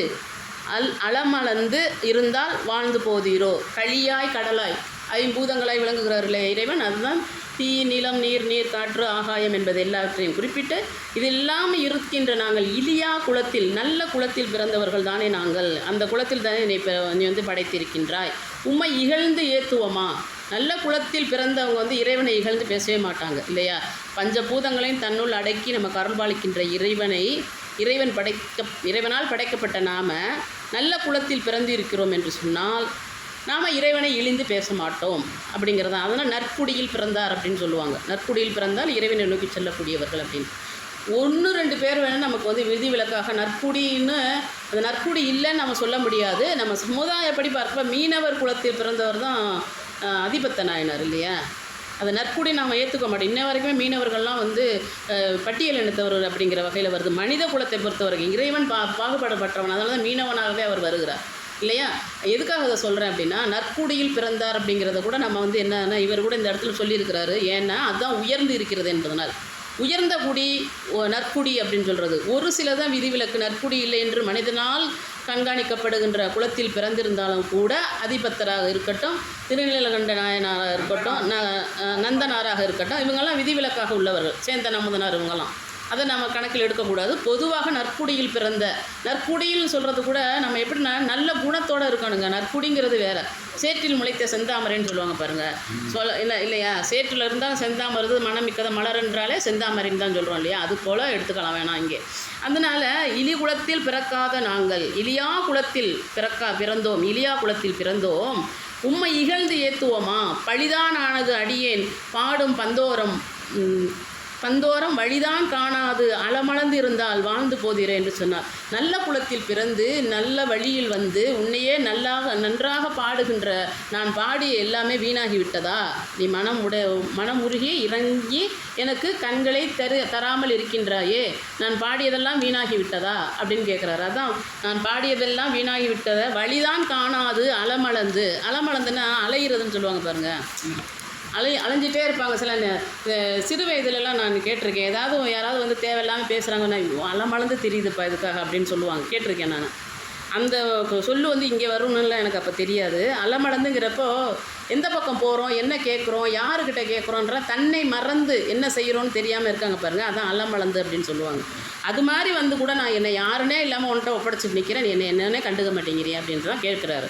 அளமளந்து இருந்தால் வாழ்ந்து போதீரோ. களியாய் கடலாய் ஐம்பூதங்களாய் விளங்குகிறார்களே இறைவன், அதுதான் தீ நிலம் நீர் காற்று ஆகாயம் என்பது எல்லாவற்றையும் குறிப்பிட்டு இது இல்லாமல் இருக்கின்ற நாங்கள் இலியா குலத்தில் நல்ல குலத்தில் பிறந்தவர்கள் தானே நாங்கள், அந்த குலத்தில் தானே நீ வந்து படைத்திருக்கின்றாய். உம்மை இகழ்ந்து ஏத்துவமா, நல்ல குலத்தில் பிறந்தவங்க வந்து இறைவனை இகழ்ந்து பேசவே மாட்டாங்க இல்லையா. பஞ்சபூதங்களையும் தன்னுள் அடக்கி நம்ம கருள்பாலிக்கின்ற இறைவனால் படைக்கப்பட்ட நாம் நல்ல குலத்தில் பிறந்து இருக்கிறோம் என்று சொன்னால் நாம் இறைவனை இழிந்து பேச மாட்டோம் அப்படிங்கிறது. அதனால் நற்குடியில் பிறந்தார் அப்படின்னு சொல்லுவாங்க. நற்குடியில் பிறந்தால் இறைவனை நோக்கி செல்லக்கூடியவர்கள் அப்படின்னு. 1-2 பேர் வேணால் நமக்கு வந்து விதிவிலக்காக நற்குடின்னு, அந்த நற்குடி இல்லைன்னு நம்ம சொல்ல முடியாது. நம்ம சமுதாயப்படி பார்க்க மீனவர் குலத்தில் பிறந்தவர் தான் அதிபத்த நாயனார் இல்லையா. அது நற்குடி நாம் ஏற்றுக்க மாட்டோம். இன்ன வரைக்குமே மீனவர்கள்லாம் வந்து பட்டியல் இனத்தவர் அப்படிங்கிற வகையில் வருது. மனித குலத்தை பொறுத்த வரைக்கும் இறைவன் பாகுபாடுபட்டவன், அதனால தான் மீனவனாகவே அவர் வருகிறார் இல்லையா. எதுக்காக அதை சொல்கிறேன் அப்படின்னா, நற்குடியில் பிறந்தார் அப்படிங்கிறத கூட நம்ம வந்து என்னன்னா இவர் கூட இந்த இடத்துல சொல்லியிருக்கிறாரு. ஏன்னா அதுதான் உயர்ந்து இருக்கிறது என்பதனால். உயர்ந்த குடி நற்குடி அப்படின்னு சொல்கிறது. ஒரு சில தான் விதிவிலக்கு. நற்குடி இல்லை என்று மனிதனால் கண்காணிக்கப்படுகின்ற குலத்தில் பிறந்திருந்தாலும் கூட அதிபத்தராக இருக்கட்டும், திருநீலகண்ட நாயனாராக இருக்கட்டும், நந்தனாராக இருக்கட்டும், இவங்கெல்லாம் விதிவிலக்காக உள்ளவர்கள். சேந்தன் அமுதனார் இவங்கெல்லாம் அதை நம்ம கணக்கில் எடுக்கக்கூடாது. பொதுவாக நற்குடியில் பிறந்த, நற்குடியில் சொல்கிறது கூட நம்ம எப்படின்னா நல்ல குணத்தோடு இருக்கணுங்க. நற்குடிங்கிறது வேறு. சேற்றில் முளைத்த செந்தாமரைன்னு சொல்லுவாங்க பாருங்கள். இல்லையா, சேற்றில் இருந்தால் செந்தாமருது மனம் மிக்கதை மலர்ன்றாலே செந்தாமரைன்னு தான் சொல்கிறோம் இல்லையா. அது போல் எடுத்துக்கலாம் வேணாம் இங்கே. அதனால் இலி குலத்தில் பிறக்காத நாங்கள் இலியா குலத்தில் பிறந்தோம் உம்மை இகழ்ந்து ஏத்துவோமா பழிதானானது அடியேன் பாடும் பந்தோரம் வழிதான் காணாது அளமளந்து இருந்தால் வாழ்ந்து போதீரே என்று சொன்னார். நல்ல குலத்தில் பிறந்து நல்ல வழியில் வந்து உன்னையே நன்றாக பாடுகின்ற நான் பாடிய எல்லாமே வீணாகிவிட்டதா? நீ மனமுருகி இறங்கி எனக்கு கண்களை தராமல் இருக்கின்றாயே, நான் பாடியதெல்லாம் வீணாகிவிட்டதா அப்படின்னு கேட்குறாரு. அதான் நான் பாடியதெல்லாம் வீணாகிவிட்டதை வழிதான் காணாது அளமளந்துன்னா அலையிறதுன்னு சொல்லுவாங்க பாருங்கள். அலைஞ்சிட்டே இருப்பாங்க. சில சிறு வயதுலலாம் நான் கேட்டிருக்கேன். யாராவது வந்து தேவையில்லாமல் பேசுகிறாங்கன்னா அலமளந்து தெரியுதுப்பா இதுக்காக அப்படின்னு சொல்லுவாங்க, கேட்டிருக்கேன் நான். அந்த சொல்லு வந்து இங்கே வரும்னுலாம் எனக்கு அப்போ தெரியாது. அலமளந்துங்கிறப்போ எந்த பக்கம் போகிறோம், என்ன கேட்குறோம், யாருக்கிட்ட கேட்குறோன்ற தன்னை மறந்து என்ன செய்கிறோன்னு தெரியாமல் இருக்காங்க பாருங்கள், அதான் அலமளந்து அப்படின்னு சொல்லுவாங்க. அது மாதிரி வந்து கூட நான் என்னை யாருன்னே இல்லாமல் உன்கிட்ட ஒப்படைச்சிட்டு நிற்கிறேன், நீ என்னென்னே கண்டுக்க மாட்டேங்கிறியா அப்படின்றதான் கேட்குறாரு.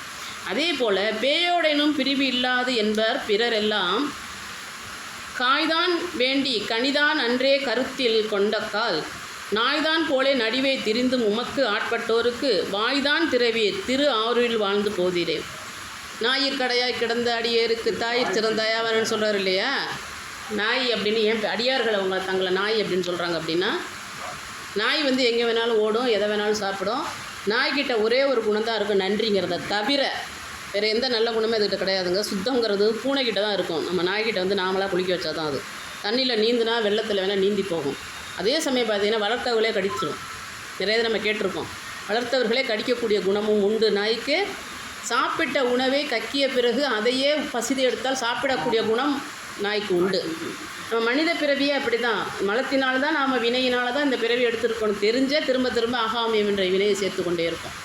அதே போல் பேயோடெனும் பிரிவு இல்லாது என்பர் பிறர் எல்லாம் காய்தான் வேண்டி கனிதான் அன்றே கருத்தில் கொண்டக்கால் நாய்தான் போலே நடிவை திரிந்தும் உமக்கு ஆட்பட்டோருக்கு வாய்தான் திரவி திரு ஆரூரில் வாழ்ந்து போதீரே. ஞாயிற்கடையாய் கிடந்த அடியேருக்கு தாயிற் சிறந்தாயாவன்னு சொல்கிறார் இல்லையா. நாய் அப்படின்னு ஏன் அடியார்கள் அவங்க தங்களை நாய் அப்படின்னு சொல்கிறாங்க அப்படின்னா, நாய் வந்து எங்கே வேணாலும் ஓடும், எதை வேணாலும் சாப்பிடும். நாய்கிட்ட ஒரே ஒரு குணம் தான் இருக்கும், நன்றிங்கிறத தவிர வேறு எந்த நல்ல குணமே அதுக்கிட்ட கிடையாதுங்க. சுத்தங்கிறது பூனைக்கிட்ட தான் இருக்கும். நம்ம நாய்கிட்ட வந்து நாமளாக குளிக்க வச்சா தான் அது. தண்ணியில் நீந்துனா வெள்ளத்தில் வேணால் நீந்தி போகும். அதே சமயம் பார்த்திங்கன்னா வளர்த்தவர்களே கடிச்சிடும். நிறைய நம்ம கேட்டிருக்கோம். வளர்த்தவர்களே கடிக்கக்கூடிய குணமும் உண்டு நாய்க்கு. சாப்பிட்ட உணவை கக்கிய பிறகு அதையே பசிதி எடுத்தால் சாப்பிடக்கூடிய குணம் நாய்க்கு உண்டு. நம்ம மனித பிறவியே அப்படி தான். மலத்தினால்தான் நாம் வினையினால தான் இந்த பிறவி எடுத்துருக்கணும் தெரிஞ்சே திரும்ப திரும்ப ஆகாமியம் என்ற வினையை சேர்த்து கொண்டே இருக்கோம்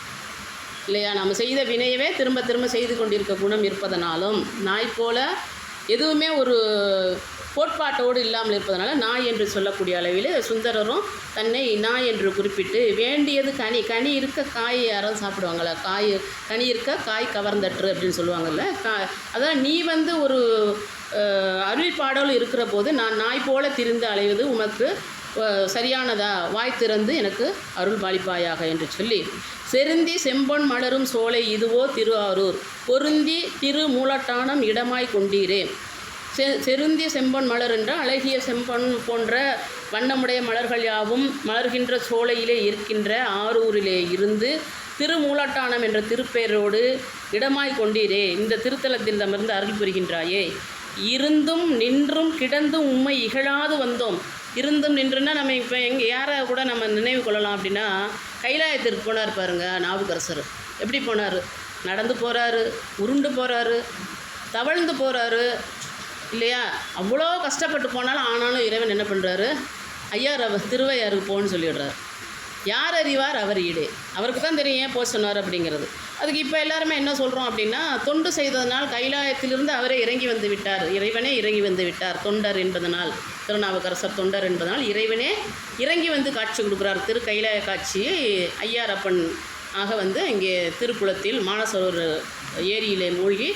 இல்லையா. நம்ம செய்த வினையவே திரும்ப திரும்ப செய்து கொண்டிருக்க குணம் இருப்பதனாலும் நாய் போல எதுவுமே ஒரு கோட்பாட்டோடு இல்லாமல் இருப்பதனால நாய் என்று சொல்லக்கூடிய அளவில் சுந்தரரும் தன்னை நாய் என்று குறிப்பிட்டு, வேண்டியது கனி இருக்க காய் யாராவது சாப்பிடுவாங்களா, கனி இருக்க காய் கவர்ந்தற்று அப்படின்னு சொல்லுவாங்கள்ல. அதான் நீ வந்து ஒரு அருள் பாடல் இருக்கிற போது நான் நாய் போல திரிந்து அலைவது உமக்கு சரியானதா, வாய் திறந்து எனக்கு அருள் பாலிப்பாயாக என்று சொல்லி, செருந்தி செம்பொன் மலரும் சோலை இதுவோ திருவாரூர், பொருந்தி திரு மூலட்டானம் இடமாய் கொண்டீரே. செருந்திய செம்பொன் மலர் என்றால் அழகிய செம்பொன் போன்ற வண்ணமுடைய மலர்கள் யாவும் மலர்கின்ற சோலையிலே இருக்கின்ற ஆரூரிலே இருந்து திருமூலட்டானம் என்ற திருப்பெயரோடு இடமாய் கொண்டீரே. இந்த திருத்தலத்திடமிருந்து அருள் புரிகின்றாயே. இருந்தும் நின்றும் கிடந்தும் உம்மை இகழாது வந்தோம். இருந்தும் நின்றுன்னா நம்ம இப்போ எங்கே யாரை கூட நம்ம நினைவு கொள்ளலாம் அப்படின்னா, கைலாயத்திற்கு போனார் பாருங்க நாவுக்கரசர். எப்படி போனார்? நடந்து போகிறாரு, உருண்டு போகிறாரு, தவழ்ந்து போகிறாரு இல்லையா. அவ்வளோ கஷ்டப்பட்டு போனாலும் ஆனாலும் இறைவன் என்ன பண்ணுறாரு, திருவையாருக்கு போன்னு சொல்லிடுறாரு. யார் அறிவார் அவர் ஈடே. அவருக்கு தான் தெரியும் ஏன் போக சொன்னார் அப்படிங்கிறது. அதுக்கு இப்போ எல்லாருமே என்ன சொல்கிறோம் அப்படின்னா, தொண்டு செய்ததனால் கைலாயத்திலிருந்து அவரே இறங்கி வந்து விட்டார், இறைவனே இறங்கி வந்து விட்டார். தொண்டர் என்பதனால், திருநாவுக்கரசர் தொண்டர் என்பதனால் இறைவனே இறங்கி வந்து காட்சி கொடுக்குறார். திரு கைலாய காட்சியை ஐயாரப்பன் ஆக வந்து இங்கே திருக்குளத்தில் மானசரோவர் ஏரியிலே மூழ்கி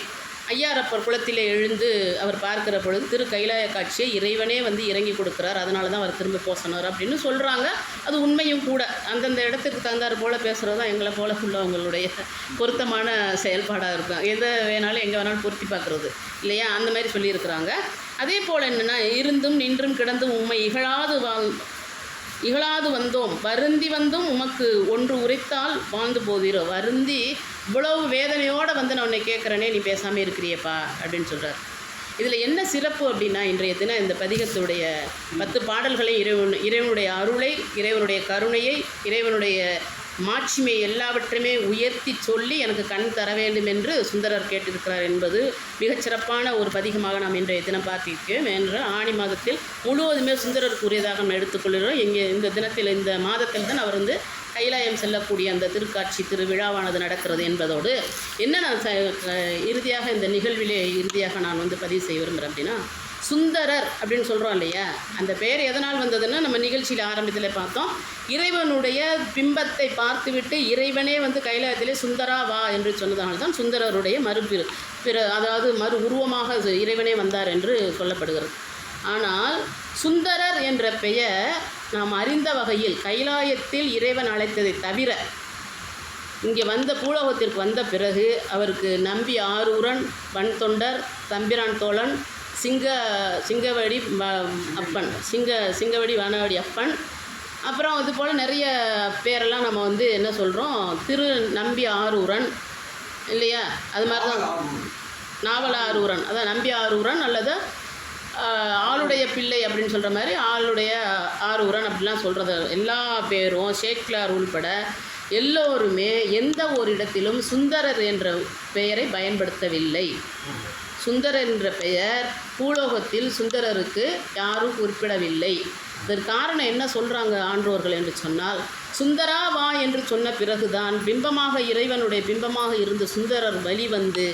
ஐயாரப்பர் குளத்திலே எழுந்து அவர் பார்க்கிற பொழுது திரு கைலாய காட்சியை இறைவனே வந்து இறங்கி கொடுக்குறார். அதனால தான் அவர் திரும்ப போக சொன்னார் அப்படின்னு சொல்கிறாங்க. அது உண்மையும் கூட. அந்தந்த இடத்துக்கு தந்தார் போல் பேசுகிறது தான் எங்களை போல உள்ளவங்களுடைய பொருத்தமான செயல்பாடாக இருக்கும். எதை வேணாலும் எங்கே வேணாலும் பொருத்தி பார்க்குறது இல்லையா, அந்த மாதிரி சொல்லியிருக்கிறாங்க. அதே போல் என்னென்னா, இருந்தும் நின்றும் கிடந்தும் உம்மை இகழாது வந்தோம், வருந்தி வந்தும் உமக்கு ஒன்று உரைத்தால் வாழ்ந்து போகிறோ. வருந்தி இவ்வளவு வேதனையோடு வந்து நான் உன்னை கேட்குறேனே, நீ பேசாமல் இருக்கிறியப்பா அப்படின்னு சொல்கிறார். இதில் என்ன சிறப்பு அப்படின்னா, இன்றைய தினம் இந்த பதிகத்துடைய 10 பாடல்களை இறைவனுடைய அருளை, இறைவனுடைய கருணையை, இறைவனுடைய மாட்சிமை எல்லாவற்றையுமே உயர்த்தி சொல்லி எனக்கு கண் தர வேண்டும் என்று சுந்தரர் கேட்டிருக்கிறார் என்பது மிகச்சிறப்பான ஒரு பதிகமாக நாம் இன்றைய தினம் பார்த்திருக்கோம். என்ற ஆணி மாதத்தில் முழுவதுமே சுந்தரருக்குரியதாக நாம் எடுத்துக்கொள்கிறோம். இங்கே இந்த தினத்தில், இந்த மாதத்தில் தான் அவர் வந்து கைலாயம் செல்லக்கூடிய அந்த திருக்காட்சி திருவிழாவானது நடக்கிறது என்பதோடு என்ன நான் இறுதியாக இந்த நிகழ்விலே இறுதியாக நான் வந்து பதிவு செய்ய விரும்புகிறேன் அப்படின்னா, சுந்தரர் அப்படின்னு சொல்கிறோம் இல்லையா, அந்த பெயர் எதனால் வந்ததுன்னா, நம்ம நிகழ்ச்சியில் ஆரம்பத்தில் பார்த்தோம். இறைவனுடைய பிம்பத்தை பார்த்துவிட்டு இறைவனே வந்து கைலாயத்திலே சுந்தரா வா என்று சொன்னதனால தான் சுந்தரருடைய அதாவது மறு உருவமாக இறைவனே வந்தார் என்று சொல்லப்படுகிறது. ஆனால் சுந்தரர் என்ற பெயர் நாம் அறிந்த வகையில் கைலாயத்தில் இறைவன் அழைத்ததை தவிர, இங்கே வந்த பூலோகத்திற்கு வந்த பிறகு அவருக்கு நம்பி ஆரூரன், வன் தொண்டர், தம்பிரான் தோழன், சிங்கவடி அப்பன், சிங்கவடி வனவடி அப்பன், அப்புறம் இது போல் நிறைய பேரெல்லாம் நம்ம வந்து என்ன சொல்கிறோம், திரு நம்பி ஆரூரன் இல்லையா, அது மாதிரி தான் நாவல ஆரூரன், அதான் நம்பி ஆரூரன் அல்லது ஆளுடைய பிள்ளை அப்படின்னு சொல்கிற மாதிரி ஆளுடைய ஆரூரன் அப்படிலாம் சொல்கிறது. எல்லா பேரும் சேக்கிலார் உள்பட எல்லோருமே எந்த ஒரு இடத்திலும் சுந்தரர் என்ற பெயரை பயன்படுத்தவில்லை. சுந்தரர் என்ற பெயர் பூலோகத்தில் சுந்தரருக்கு யாரும் குறிப்பிடவில்லை. இதற்கு காரணம் என்ன சொல்கிறாங்க ஆன்றோர்கள் என்று சொன்னால், சுந்தரா வா என்று சொன்ன பிறகுதான் பிம்பமாக, இறைவனுடைய பிம்பமாக இருந்த சுந்தரர் வழிவந்து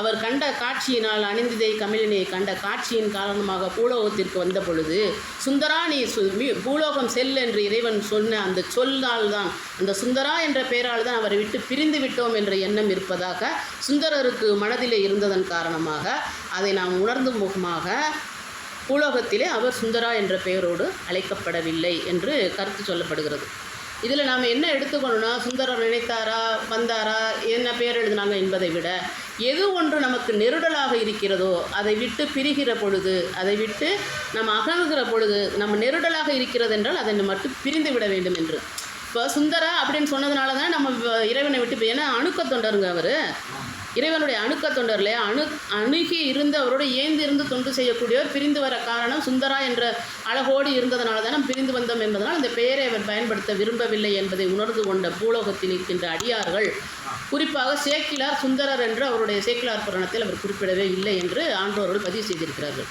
அவர் கண்ட காட்சியினால், அணிந்திதை கமிழினை கண்ட காட்சியின் காரணமாக பூலோகத்திற்கு வந்த பொழுது, சுந்தரா நீ பூலோகம் செல் என்று இறைவன் சொன்ன அந்த சொல்லால் தான், அந்த சுந்தரா என்ற பெயரால் தான் அவரை விட்டு பிரிந்து விட்டோம் என்ற எண்ணம் இருப்பதாக சுந்தரருக்கு மனதிலே இருந்ததன் காரணமாக அதை நாம் உணர்ந்து முகமாக பூலோகத்திலே அவர் சுந்தரா என்ற பெயரோடு அழைக்கப்படவில்லை என்று கருத்து சொல்லப்படுகிறது. இதில் நாம் என்ன எடுத்துக்கணும்னா, சுந்தரர் நினைத்தாரா, வந்தாரா, என்ன பேர் எழுதினாங்க என்பதை விட எது ஒன்று நமக்கு நெருடலாக இருக்கிறதோ அதை விட்டு பிரிகிற பொழுது, அதை விட்டு நம்ம அகலுகிற பொழுது, நம்ம நெருடலாக இருக்கிறது என்றால் அதை மட்டும் பிரிந்து விட வேண்டும் என்று. இப்போ சுந்தரா அப்படின்னு சொன்னதுனால தான் நம்ம இறைவனை விட்டு ஏன்னா அணுக்க தொண்டருங்க அவர், இறைவனுடைய அணுக்க தொண்டர் இல்லையா, அணுகி இருந்து அவரோடு ஏந்தி இருந்து தொண்டு செய்யக்கூடியவர். பிரிந்து வர காரணம் சுந்தரா என்ற அழகோடு இருந்ததுனால தான் நம்ம பிரிந்து வந்தோம் என்பதனால் அந்த பெயரை அவர் பயன்படுத்த விரும்பவில்லை என்பதை உணர்ந்து கொண்ட பூலோகத்தில் இருக்கின்ற அடியார்கள், குறிப்பாக சேக்கிலார் சுந்தரர் என்று அவருடைய சேக்கிலார் புராணத்தில் அவர் குறிப்பிடவே இல்லை என்று ஆன்றோர்கள் பதிவு செய்திருக்கிறார்கள்.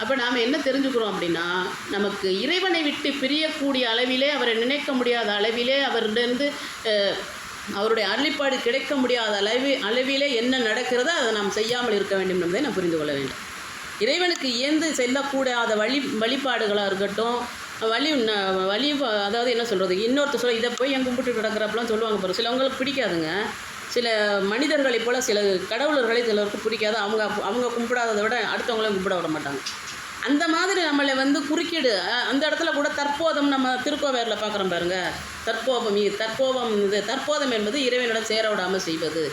அப்போ நாம் என்ன தெரிஞ்சுக்கிறோம் அப்படின்னா, நமக்கு இறைவனை விட்டு பிரியக்கூடிய அளவிலே, அவரை நினைக்க முடியாத அளவிலே, அவரிடந்து அவருடைய அருளிப்பாடு கிடைக்க முடியாத அளவிலே என்ன நடக்கிறதோ அதை நாம் செய்யாமல் இருக்க வேண்டும் என்பதை நாம் புரிந்து கொள்ள வேண்டும். இறைவனுக்கு இயந்து செல்லக்கூடாத வழிபாடுகளாக இருக்கட்டும், அதாவது என்ன சொல்கிறது, இன்னொருத்தர் சொல்ல இதை போய் என் கும்பிட்டு கிடக்கிறப்பெல்லாம் சொல்லுவாங்க பாரு, சிலவங்களுக்கு பிடிக்காதுங்க. சில மனிதர்களைப் போல் சில கடவுளர்களை சிலருக்கு பிடிக்காது. அவங்க கும்பிடாததை விட அடுத்தவங்களையும் கும்பிட விட மாட்டாங்க. அந்த மாதிரி நம்மளை குறுக்கீடு, அந்த இடத்துல கூட தற்போதம் நம்ம திருக்கோவேரில் பார்க்குறோம் பாருங்கள், தற்போதம் என்பது இறைவனிடம் சேர விடாமல் செய்வது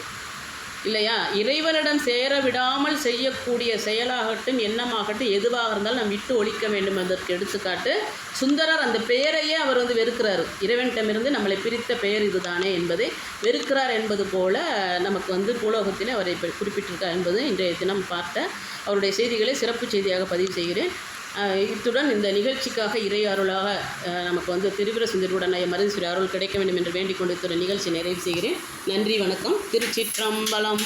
இல்லையா. இறைவனிடம் சேர விடாமல் செய்யக்கூடிய செயலாகட்டும் எண்ணமாகட்டும் எதுவாக இருந்தாலும் நம்ம விட்டு ஒழிக்க வேண்டும் என்பதற்கு எடுத்துக்காட்டு சுந்தரர். அந்த பெயரையே அவர் வெறுக்கிறார். இறைவனிடமிருந்து நம்மளை பிரித்த பெயர் இதுதானே என்பதை வெறுக்கிறார் என்பது போல நமக்கு பூலோகத்தில் அவரை குறிப்பிட்டிருக்கார் என்பது இன்றைய தினம் பார்த்த அவருடைய செய்திகளை சிறப்பு செய்தியாக பதிவு செய்கிறேன். இத்துடன் இந்த நிகழ்ச்சிக்காக இறை அருளாக நமக்கு திரிபுர சுந்தரியுடன் மருதீஸ்வரி அருள் கிடைக்க வேண்டும் என்று வேண்டிக் கொண்டு நிகழ்ச்சி நிறைவு செய்கிறேன். நன்றி, வணக்கம். திருச்சிற்றம்பலம்.